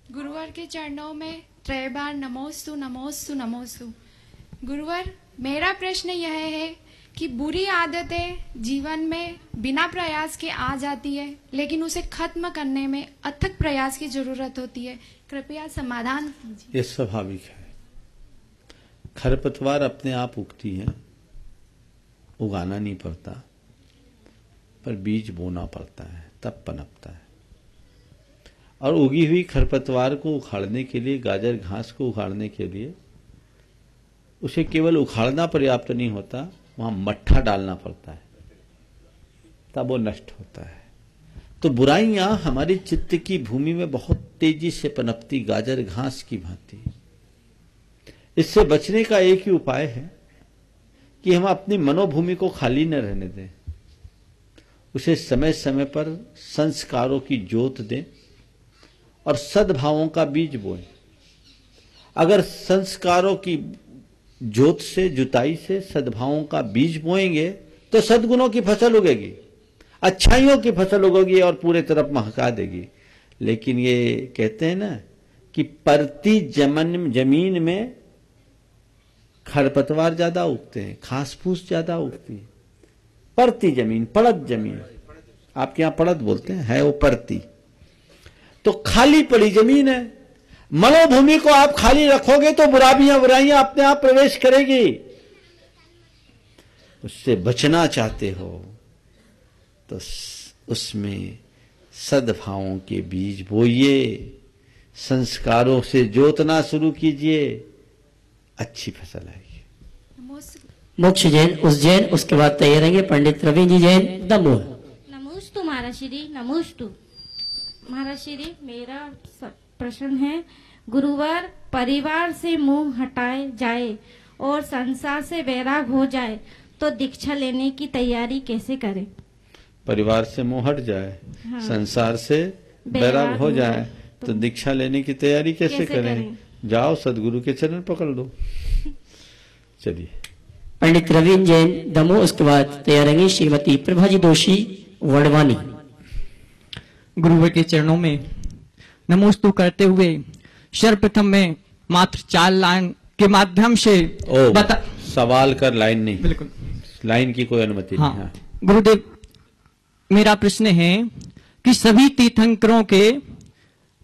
गुरुवर के चरणों में 3 बार नमोस्तु नमोस्तु नमोस्तु। गुरुवर, मेरा प्रश्न यह है कि बुरी आदतें जीवन में बिना प्रयास के आ जाती है, लेकिन उसे खत्म करने में अथक प्रयास की जरूरत होती है। कृपया समाधान कीजिए। ये स्वाभाविक है। खरपतवार अपने आप उगती है, उगाना नहीं पड़ता, पर बीज बोना पड़ता है, तब पनपता है। और उगी हुई खरपतवार को उखाड़ने के लिए, गाजर घास को उखाड़ने के लिए उसे केवल उखाड़ना पर्याप्त नहीं होता, वहां मट्ठा डालना पड़ता है, तब वो नष्ट होता है। तो बुराइयां हमारे चित्त की भूमि में बहुत तेजी से पनपती गाजर घास की भांति। इससे बचने का एक ही उपाय है कि हम अपनी मनोभूमि को खाली न रहने दें, उसे समय समय पर संस्कारों की जोत दें और सद्भावों का बीज बोएं। अगर संस्कारों की जोत से, जुताई से सद्भावों का बीज बोएंगे तो सद्गुणों की फसल उगेगी, अच्छाइयों की फसल उगेगी और पूरे तरफ महका देगी। लेकिन ये कहते हैं ना कि परती जमीन में खरपतवार ज्यादा उगते हैं, घास फूस ज्यादा उगती है। परती जमीन, पड़त जमीन, आपके यहां पड़त बोलते हैं, है वो परती। तो खाली पड़ी जमीन है, मनोभूमि को आप खाली रखोगे तो बुराइयां अपने आप प्रवेश करेगी। उससे बचना चाहते हो तो उसमें सद्भावों के बीज बोइए, संस्कारों से जोतना शुरू कीजिए, अच्छी फसल आएगी। मोक्ष जैन उज्जैन, उसके बाद तैयार रहेंगे पंडित रवि जी जैन दमोह। नमोस्तु महाराज श्री, नमोस्तु महाराज श्री। मेरा प्रश्न है, गुरुवर, परिवार से मुंह हटाए जाए और संसार से वैराग हो जाए तो दीक्षा लेने की तैयारी कैसे करें? परिवार से मुंह हट जाए, हाँ। संसार से वैराग हो जाए तो दीक्षा लेने की तैयारी कैसे करें? जाओ सदगुरु के चरण पकड़ लो। चलिए। पंडित रवीन जैन दमोह, उसके बाद तैयार रहेंगे श्रीमती प्रभाजी दोषी वडवानी। गुरुवर के चरणों में नमोस्तु करते हुए सर्वप्रथम में मात्र 4 लाइन के माध्यम से सवाल कर, लाइन नहीं। बिल्कुल, लाइन की कोई अनुमति नहीं। हाँ। गुरुदेव, मेरा प्रश्न है कि सभी तीर्थंकरों के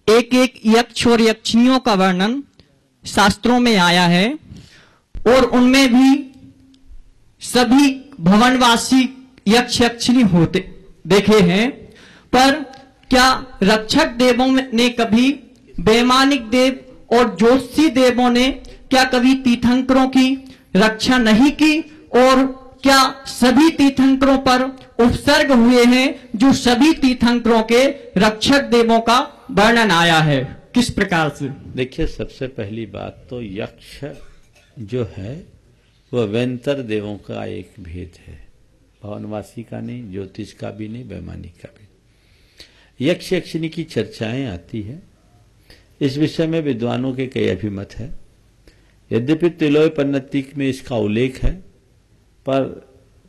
एक एक यक्ष और यक्षिणियों का वर्णन शास्त्रों में आया है और उनमें भी सभी भवनवासी यक्ष यक्षिणी होते देखे हैं, पर क्या रक्षक देवों ने कभी, वैमानिक देव और ज्योतिषी देवों ने क्या कभी तीर्थंकरों की रक्षा नहीं की? और क्या सभी तीर्थंकरों पर उपसर्ग हुए हैं जो सभी तीर्थंकरों के रक्षक देवों का वर्णन आया है? किस प्रकार से? देखिए, सबसे पहली बात तो यक्ष जो है वह वैंतर देवों का एक भेद है, भवनवासी का नहीं, ज्योतिष का भी नहीं, वैमानिक का भी। यक्ष यक्षिणी की चर्चाएं आती है, इस विषय में विद्वानों के कई अभिमत है। यद्यपि तिलोय पन्नतिक में इसका उल्लेख है, पर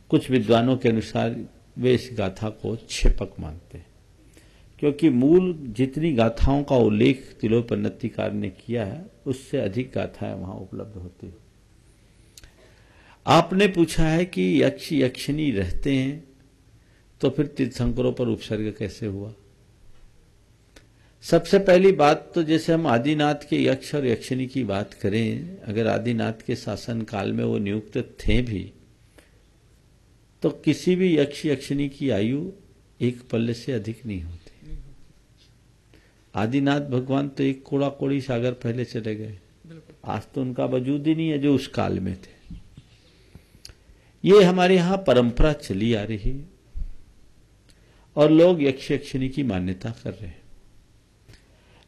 कुछ विद्वानों के अनुसार वे इस गाथा को क्षेपक मानते हैं, क्योंकि मूल जितनी गाथाओं का उल्लेख तिलोय पन्नतिकार ने किया है उससे अधिक गाथाएं वहां उपलब्ध होती है। आपने पूछा है कि यक्ष यक्षिणी रहते हैं तो फिर तीर्थंकरों पर उपसर्ग कैसे हुआ? सबसे पहली बात तो जैसे हम आदिनाथ के यक्ष और यक्षिणी की बात करें, अगर आदिनाथ के शासन काल में वो नियुक्त थे भी, तो किसी भी यक्ष यक्षिणी की आयु 1 पल्ले से अधिक नहीं होती। आदिनाथ भगवान तो एक कोड़ा कोड़ी सागर पहले चले गए, आज तो उनका वजूद ही नहीं है जो उस काल में थे। ये हमारे यहां परंपरा चली आ रही है और लोग यक्ष यक्षिणी की मान्यता कर रहे हैं।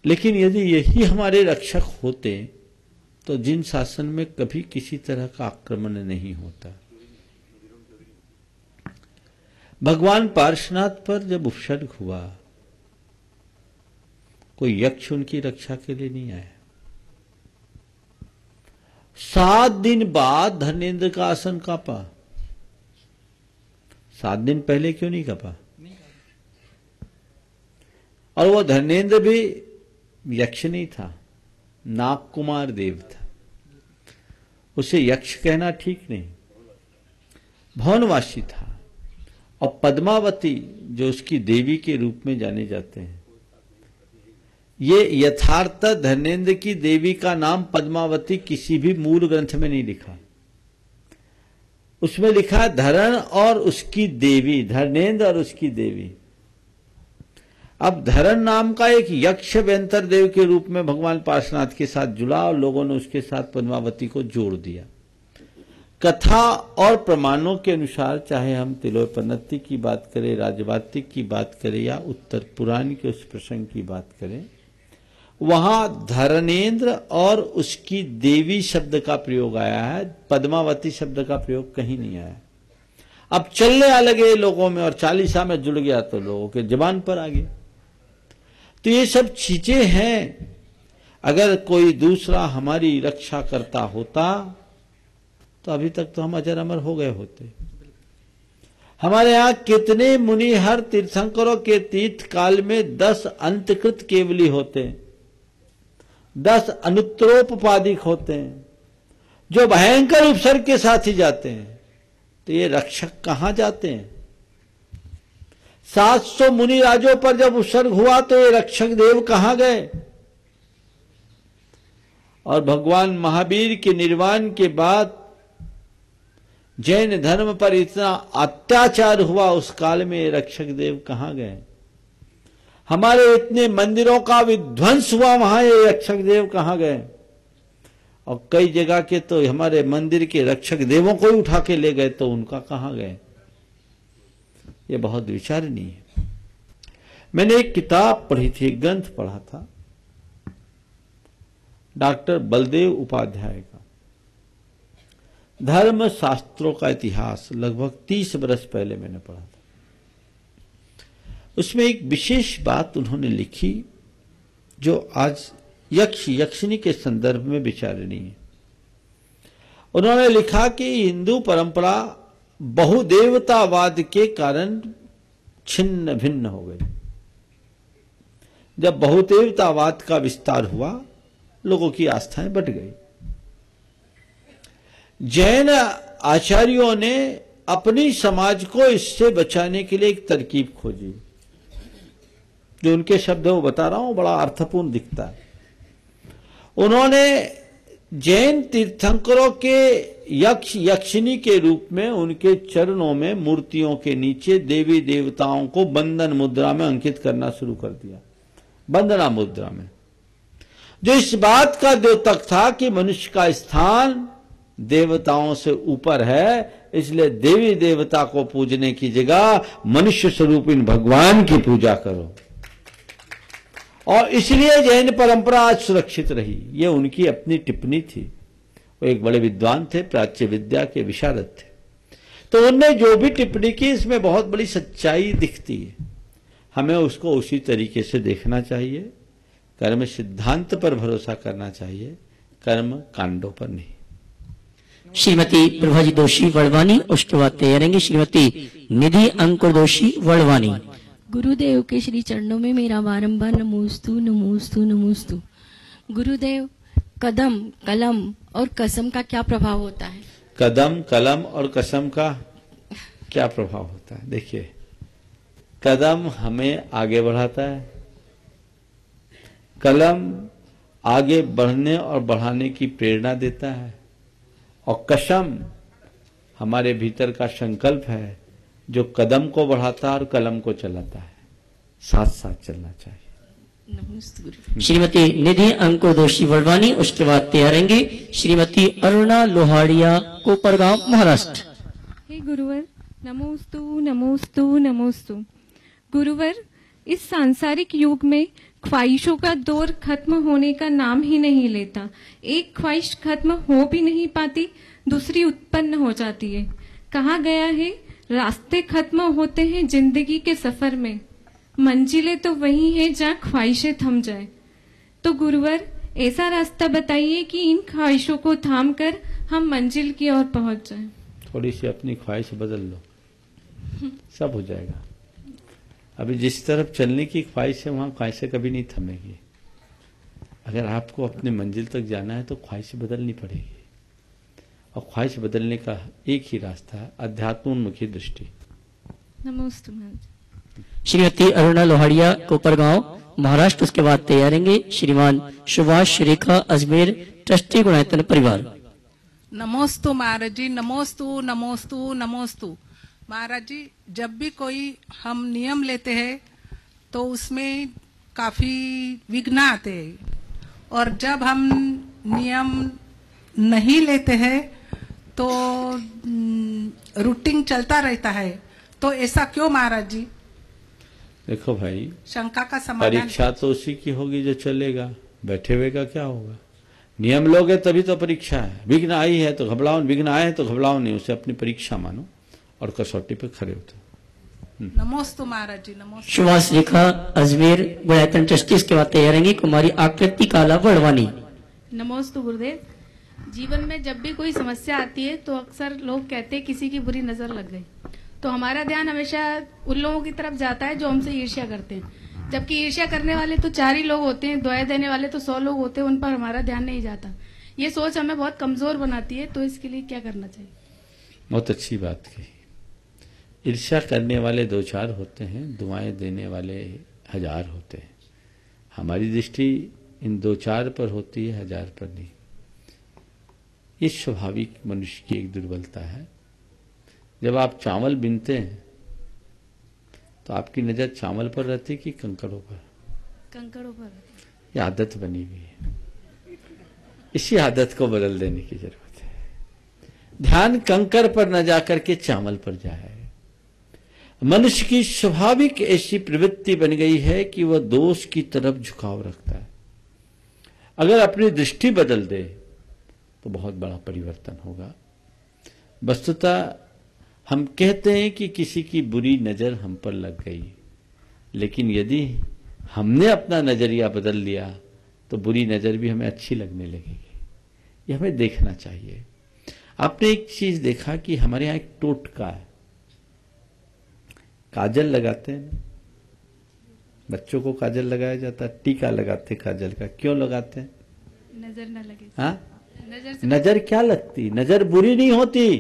लेकिन यदि यही हमारे रक्षक होते तो जिन शासन में कभी किसी तरह का आक्रमण नहीं होता। भगवान पार्श्वनाथ पर जब उपसर्ग हुआ, कोई यक्ष उनकी रक्षा के लिए नहीं आया। 7 दिन बाद धर्मेंद्र का आसन कांपा। 7 दिन पहले क्यों नहीं कांपा? और वो धर्मेंद्र भी यक्ष नहीं था, नागकुमार देव था। उसे यक्ष कहना ठीक नहीं, भवनवासी था। और पद्मावती जो उसकी देवी के रूप में जाने जाते हैं, ये यथार्थ धर्मेंद्र की देवी का नाम पद्मावती किसी भी मूल ग्रंथ में नहीं लिखा। उसमें लिखा धरण और उसकी देवी, धर्मेंद्र और उसकी देवी। अब धरण नाम का एक यक्ष व्यंतर देव के रूप में भगवान पार्श्वनाथ के साथ जुड़ा और लोगों ने उसके साथ पद्मावती को जोड़ दिया। कथा और प्रमाणों के अनुसार, चाहे हम तिलोपनत्ति की बात करें, राजवाटिक की बात करें या उत्तर पुराण के उस प्रसंग की बात करें, वहां धर्मेंद्र और उसकी देवी शब्द का प्रयोग आया है, पद्मावती शब्द का प्रयोग कहीं नहीं आया। अब चलने आ लगे लोगों में और चालीसा में जुड़ गया तो लोगों के जबान पर आ गया। तो ये सब चीजें हैं। अगर कोई दूसरा हमारी रक्षा करता होता तो अभी तक तो हम अजर अमर हो गए होते। हमारे यहां कितने मुनि हर तीर्थंकरों के तीर्थ काल में 10 अंतकृत केवली होते हैं, 10 अनुत्तरोपपादिक होते हैं, जो भयंकर उपसर्ग के साथ ही जाते हैं। तो ये रक्षक कहां जाते हैं? 700 मुनि राजों पर जब उपसर्ग हुआ तो ये रक्षक देव कहां गए? और भगवान महावीर के निर्वाण के बाद जैन धर्म पर इतना अत्याचार हुआ, उस काल में ये रक्षक देव कहां गए? हमारे इतने मंदिरों का विध्वंस हुआ, वहां ये रक्षक देव कहां गए? और कई जगह के तो हमारे मंदिर के रक्षक देवों को ही उठा के ले गए, तो उनका कहां गए? ये बहुत विचारणीय है। मैंने एक किताब पढ़ी थी, एक ग्रंथ पढ़ा था डॉक्टर बलदेव उपाध्याय का, धर्म शास्त्रों का इतिहास। लगभग 30 वर्ष पहले मैंने पढ़ा था। उसमें एक विशेष बात उन्होंने लिखी जो आज यक्ष यक्षिणी के संदर्भ में विचारणीय है। उन्होंने लिखा कि हिंदू परंपरा बहुदेवतावाद के कारण छिन्न भिन्न हो गई। जब बहुदेवतावाद का विस्तार हुआ, लोगों की आस्थाएं बट गई। जैन आचार्यों ने अपनी समाज को इससे बचाने के लिए एक तरकीब खोजी। जो उनके शब्द है वो बता रहा हूं, बड़ा अर्थपूर्ण दिखता है। उन्होंने जैन तीर्थंकरों के यक्ष यक्षिणी के रूप में उनके चरणों में मूर्तियों के नीचे देवी देवताओं को बंधन मुद्रा में अंकित करना शुरू कर दिया। वंदना मुद्रा में, जो इस बात का द्योतक था कि मनुष्य का स्थान देवताओं से ऊपर है, इसलिए देवी देवता को पूजने की जगह मनुष्य स्वरूप इन भगवान की पूजा करो। और इसलिए जैन परंपरा आज सुरक्षित रही। ये उनकी अपनी टिप्पणी थी। वो एक बड़े विद्वान थे, प्राच्य विद्या के विशारद थे। तो उनने जो भी टिप्पणी की, इसमें बहुत बड़ी सच्चाई दिखती है। हमें उसको उसी तरीके से देखना चाहिए। कर्म सिद्धांत पर भरोसा करना चाहिए, कर्म कांडों पर नहीं। श्रीमती प्रभाजी दोषी वड़वानी, उसके बाद तैयारेंगे श्रीमती निधि अंकुर दोषी वड़वानी। गुरुदेव के श्री चरणों में मेरा बारंबार नमोस्तु नमोस्तु नमोस्तु। गुरुदेव, कदम, कलम और कसम का क्या प्रभाव होता है? कदम, कलम और कसम का क्या प्रभाव होता है? देखिए, कदम हमें आगे बढ़ाता है, कलम आगे बढ़ने और बढ़ाने की प्रेरणा देता है, और कसम हमारे भीतर का संकल्प है जो कदम को बढ़ाता है और कलम को चलाता है। साथ साथ चलना चाहिए। श्रीमती निधि अंकुरदोशी वड़वानी, उसके बाद तैयारेंगे श्रीमती अरुणा लोहाड़िया, कोपरगांव, महाराष्ट्र। हे गुरुवर, नमोस्तु नमोस्तु नमोस्तु। गुरुवर, इस सांसारिक युग में ख्वाहिशों का दौर खत्म होने का नाम ही नहीं लेता। एक ख्वाहिश खत्म हो भी नहीं पाती, दूसरी उत्पन्न हो जाती है। कहा गया है, रास्ते खत्म होते हैं जिंदगी के सफर में, मंजिलें तो वही है जहाँ ख्वाहिशें थम जाए। तो गुरुवर, ऐसा रास्ता बताइए कि इन ख्वाहिशों को थाम कर हम मंजिल की ओर पहुंच जाएं। थोड़ी सी अपनी ख्वाहिश बदल लो, सब हो जाएगा। अभी जिस तरफ चलने की ख्वाहिश है वहां ख्वाहिशें कभी नहीं थमेगी। अगर आपको अपनी मंजिल तक जाना है तो ख्वाहिश बदलनी पड़ेगी, और ख्वाहिश बदलने का एक ही रास्ता है, अध्यात्मोन्मुखी दृष्टि। नमस्ते। श्रीमती अरुणा लोहाड़िया, कोपरगांव, महाराष्ट्र। उसके बाद तैयारेंगे श्रीमान सुभाष रेखा, अजमेर, ट्रस्टी गुणायतन परिवार। नमोस्तु महाराज जी, नमोस्तु नमोस्तु नमोस्तु। महाराज जी, जब भी कोई हम नियम लेते हैं तो उसमें काफी विघ्न आते हैं, और जब हम नियम नहीं लेते हैं तो रूटीन चलता रहता है। तो ऐसा क्यों महाराज जी? देखो भाई, शंका का समाधान। परीक्षा तो उसी की होगी जो चलेगा, बैठे हुए का क्या होगा। नियम लोगे तभी तो परीक्षा है। विघ्न आई है तो घबराओ, विघ्न आए हैं तो घबराओ नहीं, उसे अपनी परीक्षा मानो और कसौटी पे खड़े उतरो। नमोस्तु महाराज जी, नमोस्तु। सुभाष रेखा, अजमेर, गुणायतन ट्रस्टी। इसके बाद तैयारेंगे कुमारी आकृति काला, वड़वानी। नमोस्तु गुरुदेव। जीवन में जब भी कोई समस्या आती है तो अक्सर लोग कहते हैं किसी की बुरी नजर लग गई, तो हमारा ध्यान हमेशा उन लोगों की तरफ जाता है जो हमसे ईर्ष्या करते हैं, जबकि ईर्ष्या करने वाले तो 4 ही लोग होते हैं, दुआएं देने वाले तो 100 लोग होते हैं, उन पर हमारा ध्यान नहीं जाता। ये सोच हमें बहुत कमजोर बनाती है, तो इसके लिए क्या करना चाहिए? बहुत अच्छी बात कही। ईर्ष्या करने वाले 2-4 होते हैं, दुआएं देने वाले 1000 होते हैं। हमारी दृष्टि इन 2-4 पर होती है, 1000 पर नहीं। ये स्वाभाविक मनुष्य की एक दुर्बलता है। जब आप चावल बीनते हैं तो आपकी नजर चावल पर रहती है कि कंकड़ों पर? कंकड़ों पर। ये आदत बनी हुई है, इसी आदत को बदल देने की जरूरत है। ध्यान कंकड़ पर न जाकर के चावल पर जाए। मनुष्य की स्वाभाविक ऐसी प्रवृत्ति बन गई है कि वह दोष की तरफ झुकाव रखता है। अगर अपनी दृष्टि बदल दे तो बहुत बड़ा परिवर्तन होगा। वस्तुतः हम कहते हैं कि किसी की बुरी नजर हम पर लग गई, लेकिन यदि हमने अपना नजरिया बदल लिया तो बुरी नजर भी हमें अच्छी लगने लगेगी। ये हमें देखना चाहिए। आपने एक चीज देखा कि हमारे यहाँ एक टोटका है, काजल लगाते हैं ना, बच्चों को काजल लगाया जाता है, टीका लगाते काजल का। क्यों लगाते हैं? नजर न लगे। हाँ, नजर क्या लगती? नजर बुरी नहीं होती।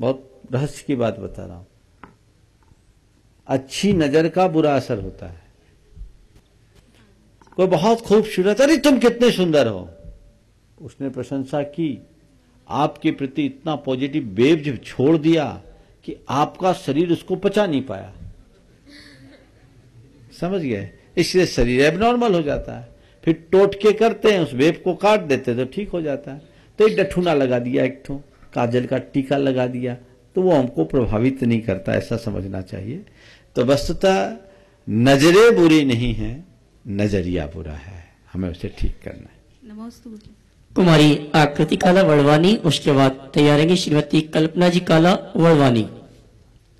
बहुत रहस्य की बात बता रहा हूं। अच्छी नजर का बुरा असर होता है। कोई बहुत खूबसूरत, अरे तुम कितने सुंदर हो, उसने प्रशंसा की, आपके प्रति इतना पॉजिटिव वेव जब छोड़ दिया कि आपका शरीर उसको पचा नहीं पाया। समझ गए? इसलिए शरीर एबनॉर्मल हो जाता है। फिर टोटके करते हैं, उस वेव को काट देते तो ठीक हो जाता है। तो एक डठूना लगा दिया, एक ठो काजल का टीका लगा दिया, तो वो हमको प्रभावित नहीं करता, ऐसा समझना चाहिए। तो वस्तुतः नजरें बुरी नहीं है, नजरिया बुरा है, हमें उसे ठीक करना है। नमस्ते। कुमारी आकृति काला, वड़वानी। उसके बाद तैयारेंगे श्रीमती कल्पना जी काला, वड़वानी।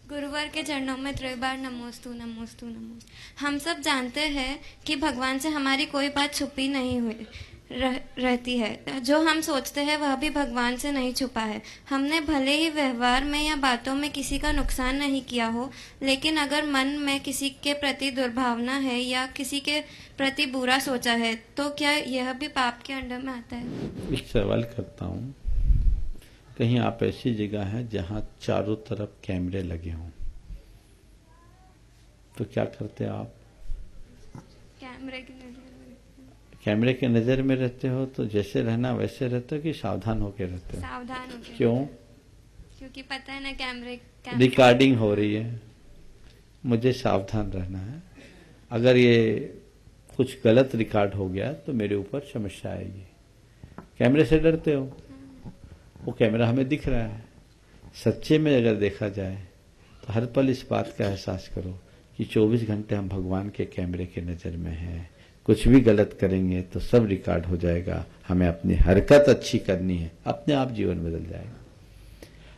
गुरुवर के चरणों में 3 बार नमोस्तु नमोस्तु नमोस्तु। हम सब जानते हैं कि भगवान से हमारी कोई बात छुपी नहीं हुई रहती है। जो हम सोचते हैं वह भी भगवान से नहीं छुपा है। हमने भले ही व्यवहार में या बातों में किसी का नुकसान नहीं किया हो, लेकिन अगर मन में किसी के प्रति दुर्भावना है या किसी के प्रति बुरा सोचा है तो क्या यह भी पाप के अंडर में आता है? एक सवाल करता हूँ, कहीं आप ऐसी जगह है जहाँ चारों तरफ कैमरे लगे हों, तो क्या करते हैं आप? कैमरे के नजर में रहते हो तो जैसे रहना वैसे रहते हो कि सावधान होके रहते हो? सावधान होके। क्यों? क्योंकि पता है ना कैमरे रिकॉर्डिंग हो रही है, मुझे सावधान रहना है। अगर ये कुछ गलत रिकॉर्ड हो गया तो मेरे ऊपर समस्या आएगी। कैमरे से डरते हो, वो कैमरा हमें दिख रहा है। सच्चे में अगर देखा जाए तो हर पल इस बात का एहसास करो कि 24 घंटे हम भगवान के कैमरे के नज़र में हैं। कुछ भी गलत करेंगे तो सब रिकॉर्ड हो जाएगा। हमें अपनी हरकत अच्छी करनी है, अपने आप जीवन बदल जाएगा।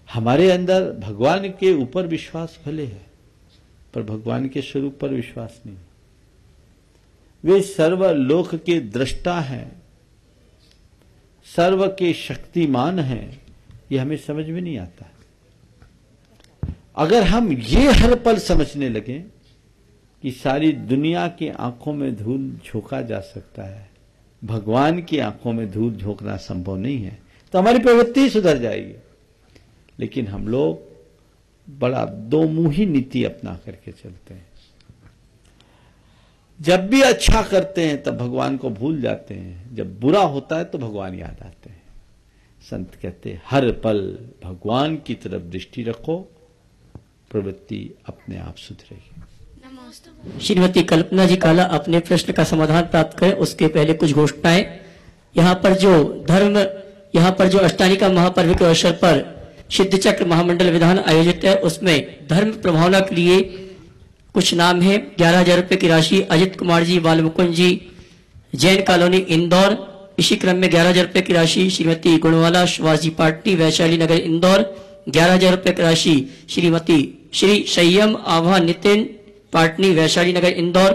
हमारे अंदर भगवान के ऊपर विश्वास भले है, पर भगवान के स्वरूप पर विश्वास नहीं। वे सर्वलोक के दृष्टा हैं, सर्व के शक्तिमान हैं, ये हमें समझ में नहीं आता। अगर हम ये हर पल समझने लगे कि सारी दुनिया की आंखों में धूल झोंका जा सकता है, भगवान की आंखों में धूल झोंकना संभव नहीं है, तो हमारी प्रवृत्ति सुधर जाएगी। लेकिन हम लोग बड़ा दो मुंही नीति अपना करके चलते हैं। जब भी अच्छा करते हैं तब भगवान को भूल जाते हैं, जब बुरा होता है तो भगवान याद आते हैं। संत कहते हैं हर पल भगवान की तरफ दृष्टि रखो, प्रवृत्ति अपने आप सुधरेगी। श्रीमती कल्पना जी काला अपने प्रश्न का समाधान प्राप्त करें उसके पहले कुछ घोषणाएं। यहाँ पर जो अष्टानिका महापर्व के अवसर पर सिद्ध चक्र महामंडल विधान आयोजित है, उसमें धर्म प्रभावना के लिए कुछ नाम है। 11,000 रुपए की राशि अजित कुमार जी, बालमुकुंद जी, जैन कॉलोनी इंदौर। इसी क्रम में 11,000 रुपए की राशि श्रीमती गुणवाला सुभाष जी पाटनी, वैशाली नगर इंदौर। 11,000 रुपए की राशि श्रीमती श्री संयम आभा नितिन पाटनी, वैशाली नगर इंदौर।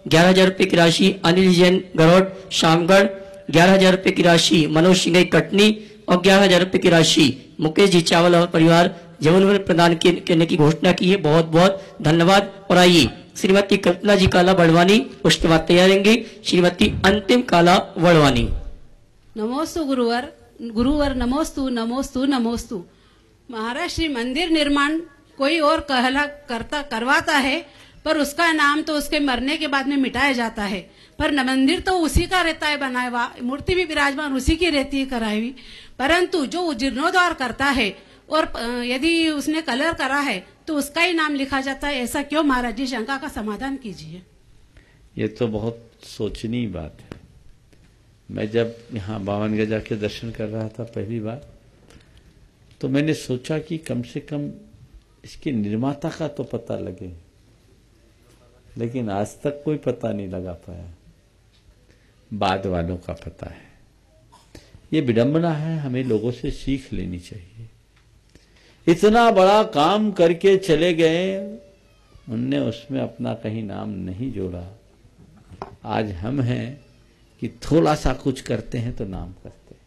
11,000 रुपए की राशि अनिल जैन गरौड शामगढ़। 11,000 रुपए की राशि मनोज सिंह कटनी और 11,000 रुपए की राशि मुकेश जी चावल और परिवार जबलपुर प्रदान करने की घोषणा की है। बहुत बहुत धन्यवाद। और आइए श्रीमती कल्पना जी काला बड़वानी, उसके बाद तैयार रहेंगे श्रीमती अंतिम काला बड़वानी। नमोस्तु गुरुवर नमोस्तु नमोस्तु नमोस्तु। महाराज श्री मंदिर निर्माण कोई और करवाता है, पर उसका नाम तो उसके मरने के बाद में मिटाया जाता है, पर मंदिर तो उसी का रहता है बनाया हुआ, मूर्ति भी विराजमान उसी की रहती है कराई हुई। परंतु जो जीर्णोद्धार करता है और यदि उसने कलर करा है तो उसका ही नाम लिखा जाता है, ऐसा क्यों? महाराज जी शंका का समाधान कीजिए। ये तो बहुत सोचनीय बात है। मैं जब यहाँ 52 गजा के दर्शन कर रहा था पहली बार, तो मैंने सोचा कि कम से कम इसके निर्माता का तो पता लगे, लेकिन आज तक कोई पता नहीं लगा पाया। बाद वालों का पता है। ये विडंबना है, हमें लोगों से सीख लेनी चाहिए। इतना बड़ा काम करके चले गए, उनने उसमें अपना कहीं नाम नहीं जोड़ा। आज हम हैं कि थोड़ा सा कुछ करते हैं तो नाम करते हैं।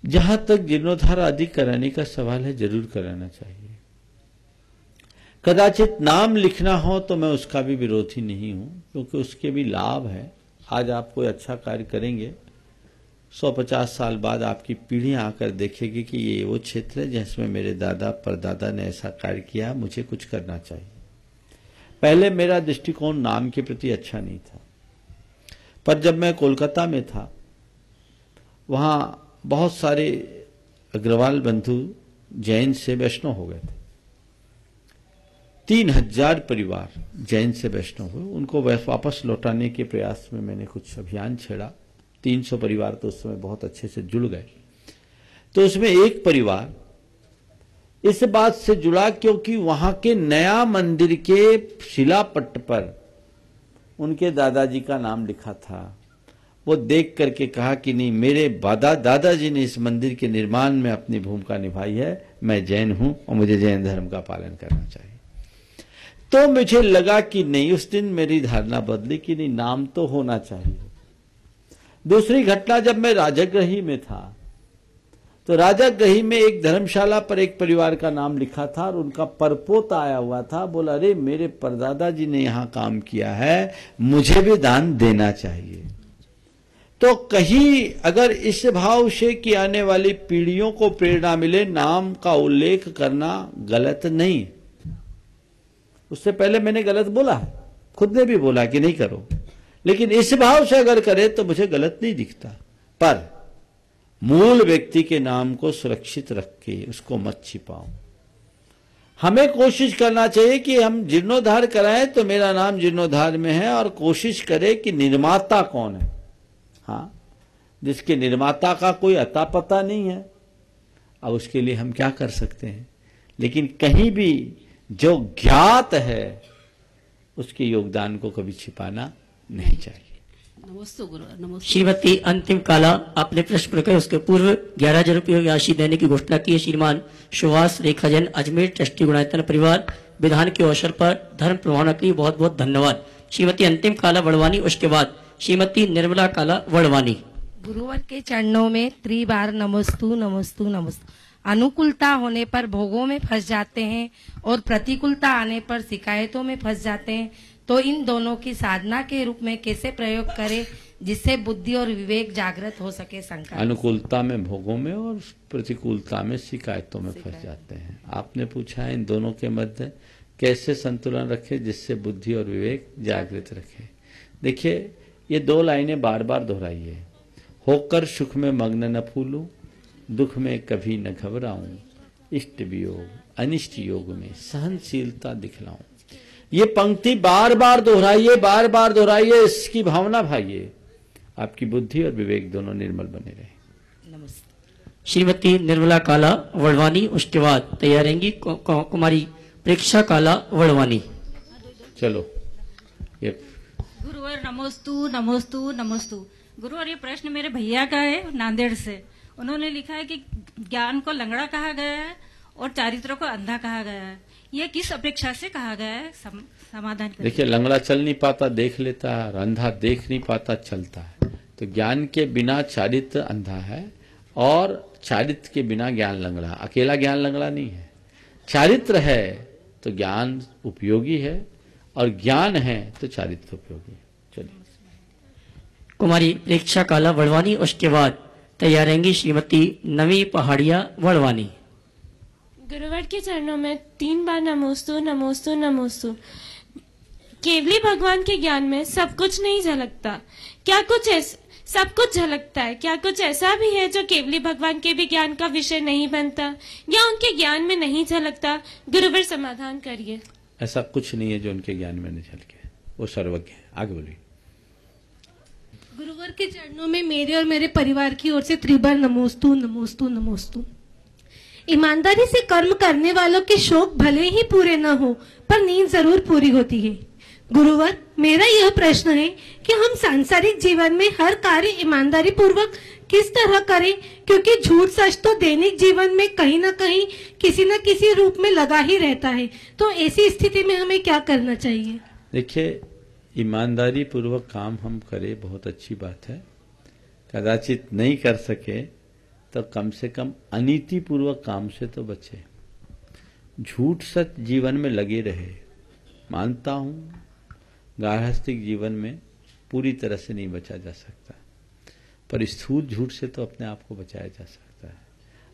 जहां तक जीर्णोद्धार आदि कराने का सवाल है, जरूर कराना चाहिए। कदाचित नाम लिखना हो तो मैं उसका भी विरोधी नहीं हूं, क्योंकि उसके भी लाभ है। आज आप कोई अच्छा कार्य करेंगे, 150 साल बाद आपकी पीढ़ियां आकर देखेगी कि ये वो क्षेत्र है जिसमें मेरे दादा परदादा ने ऐसा कार्य किया, मुझे कुछ करना चाहिए। पहले मेरा दृष्टिकोण नाम के प्रति अच्छा नहीं था, पर जब मैं कोलकाता में था, वहां बहुत सारे अग्रवाल बंधु जैन से वैष्णव हो गए थे। 3000 परिवार जैन से वैष्णव हुए। उनको वापस लौटाने के प्रयास में मैंने कुछ अभियान छेड़ा। 300 परिवार तो उस समय बहुत अच्छे से जुड़ गए। तो उसमें एक परिवार इस बात से जुड़ा क्योंकि वहां के नया मंदिर के शिलापट्ट पर उनके दादाजी का नाम लिखा था। वो देख करके कहा कि नहीं, मेरे दादाजी ने इस मंदिर के निर्माण में अपनी भूमिका निभाई है, मैं जैन हूं और मुझे जैन धर्म का पालन करना चाहिए। तो मुझे लगा कि नहीं, उस दिन मेरी धारणा बदली कि नहीं, नाम तो होना चाहिए। दूसरी घटना, जब मैं राजगृही में था, तो राजगृही में एक धर्मशाला पर एक परिवार का नाम लिखा था और उनका परपोता आया हुआ था। बोला, अरे मेरे परदादा जी ने यहां काम किया है, मुझे भी दान देना चाहिए। तो कहीं अगर इस भाव से कि आने वाली पीढ़ियों को प्रेरणा मिले, नाम का उल्लेख करना गलत नहीं। उससे पहले मैंने गलत बोला है, खुद ने भी बोला कि नहीं करो, लेकिन इस भाव से अगर करे तो मुझे गलत नहीं दिखता। पर मूल व्यक्ति के नाम को सुरक्षित रख के उसको मत छिपाओ। हमें कोशिश करना चाहिए कि हम जीर्णोद्धार कराएं तो मेरा नाम जीर्णोद्धार में है, और कोशिश करें कि निर्माता कौन है। हाँ, जिसके निर्माता का कोई अता पता नहीं है, अब उसके लिए हम क्या कर सकते हैं। लेकिन कहीं भी जो ज्ञात है उसके योगदान को कभी छिपाना नहीं चाहिए। नमस्ते गुरुवर। नमस्ते। श्रीमती अंतिम काला, आपने प्रश्न रखे उसके पूर्व 11,000 रुपये की राशि देने की घोषणा की है। श्रीमान सुभाष रेखा जैन, अजमेर ट्रस्टी गुणायतन परिवार, विधान के अवसर पर धर्म प्रभावना के लिए बहुत बहुत धन्यवाद। श्रीमती अंतिम काला वड़वानी, उसके बाद श्रीमती निर्मला काला वड़वानी। गुरुवर के चरणों में त्रिबार नमोस्तु नमोस्तु नमोस्तु। अनुकूलता होने पर भोगों में फंस जाते हैं और प्रतिकूलता आने पर शिकायतों में फंस जाते हैं, तो इन दोनों की साधना के रूप में कैसे प्रयोग करें जिससे बुद्धि और विवेक जागृत हो सके। शंकर, अनुकूलता में भोगों में और प्रतिकूलता में शिकायतों में फंस जाते हैं। आपने पूछा है इन दोनों के मध्य कैसे संतुलन रखे जिससे बुद्धि और विवेक जागृत रखे। देखिए, ये 2 लाइनें बार बार दोहराइए। होकर सुख में मग्न न फूलूं, दुख में कभी न घबराऊं, इष्ट वियोग अनिष्ट योग में सहनशीलता दिखलाऊं। ये पंक्ति बार बार दोहराइए, बार बार दोहराइए, इसकी भावना भाइये, आपकी बुद्धि और विवेक दोनों निर्मल बने रहे। श्रीमती निर्मला काला वड़वानी, उसके बाद तैयार रहेंगी कुमारी प्रेक्षा काला वड़वानी। चलो, ये गुरुवर नमोस्तु नमोस्तु नमोस्तु। गुरुवर, ये प्रश्न मेरे भैया का है नांदेड़ से। उन्होंने लिखा है कि ज्ञान को लंगड़ा कहा गया है और चारित्र को अंधा कहा गया है, ये किस अपेक्षा से कहा गया है? समाधान करिए। देखिए, लंगड़ा चल नहीं पाता देख लेता है, और अंधा देख नहीं पाता चलता है। तो ज्ञान के बिना चारित्र अंधा है और चारित्र के बिना ज्ञान लंगड़ा। अकेला ज्ञान लंगड़ा नहीं है, चारित्र है तो ज्ञान उपयोगी है, और ज्ञान है तो चारित्र उपयोगी है। चलिए, कुमारी प्रेक्षा काला वड़वानी, उसके बाद तैयार रहेंगी श्रीमती नवी पहाड़िया वड़वानी। गुरुवर के चरणों में 3 बार नमोस्तु नमोस्तु नमोस्तु। केवली भगवान के ज्ञान में सब कुछ नहीं झलकता, क्या कुछ सब कुछ झलकता है? क्या कुछ ऐसा भी है जो केवली भगवान के भी ज्ञान का विषय नहीं बनता या उनके ज्ञान में नहीं झलकता? गुरुवर समाधान करिए। ऐसा कुछ नहीं है जो उनके ज्ञान में नहीं झलके, वो सर्वज्ञ है। आगे बोलिए। गुरुवर के चरणों में मेरे और मेरे परिवार की ओर से त्रिबार नमोस्तु नमोस्तु नमोस्तु। ईमानदारी से कर्म करने वालों के शौक भले ही पूरे न हो, पर नींद जरूर पूरी होती है। गुरुवर, मेरा यह प्रश्न है कि हम सांसारिक जीवन में हर कार्य ईमानदारी पूर्वक किस तरह करें, क्योंकि झूठ सच तो दैनिक जीवन में कहीं न कहीं किसी न किसी रूप में लगा ही रहता है। तो ऐसी स्थिति में हमें क्या करना चाहिए? देखिए, ईमानदारी पूर्वक काम हम करें, बहुत अच्छी बात है। कदाचित नहीं कर सके तो कम से कम अनीति पूर्वक काम से तो बचे। झूठ सच जीवन में लगे रहे। मानता हूं गार्हस्थ्यिक जीवन में पूरी तरह से नहीं बचा जा सकता, पर स्थूल झूठ से तो अपने आप को बचाया जा सकता है,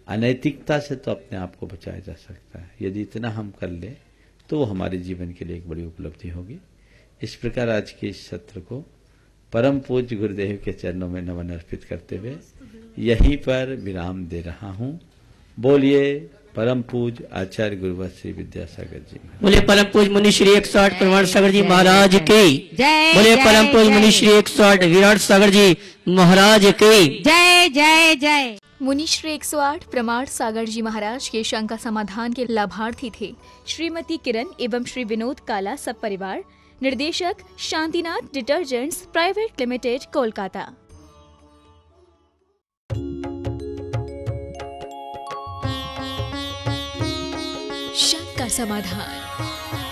अनैतिकता से तो अपने आप को बचाया जा सकता है। यदि इतना हम कर ले तो वो हमारे जीवन के लिए एक बड़ी उपलब्धि होगी। इस प्रकार आज के इस सत्र को परम पूज्य गुरुदेव के चरणों में नमन अर्पित करते हुए यहीं पर विराम दे रहा हूँ। बोलिए परम पूज्य आचार्य गुरुवर श्री विद्यासागर जी। बोले परम पूज्य मुनि श्री 108 प्रमाण सागर जी महाराज की जय। बोले परम पूज्य मुनि श्री 108 विराट सागर जी महाराज की जय जय जय। मुनि श्री 108 प्रमाण सागर जी महाराज के शंका समाधान के लाभार्थी थे श्रीमती किरण एवं श्री विनोद काला सब परिवार। निर्देशक Shantinath detergents private limited, Kolkata. शंका समाधान।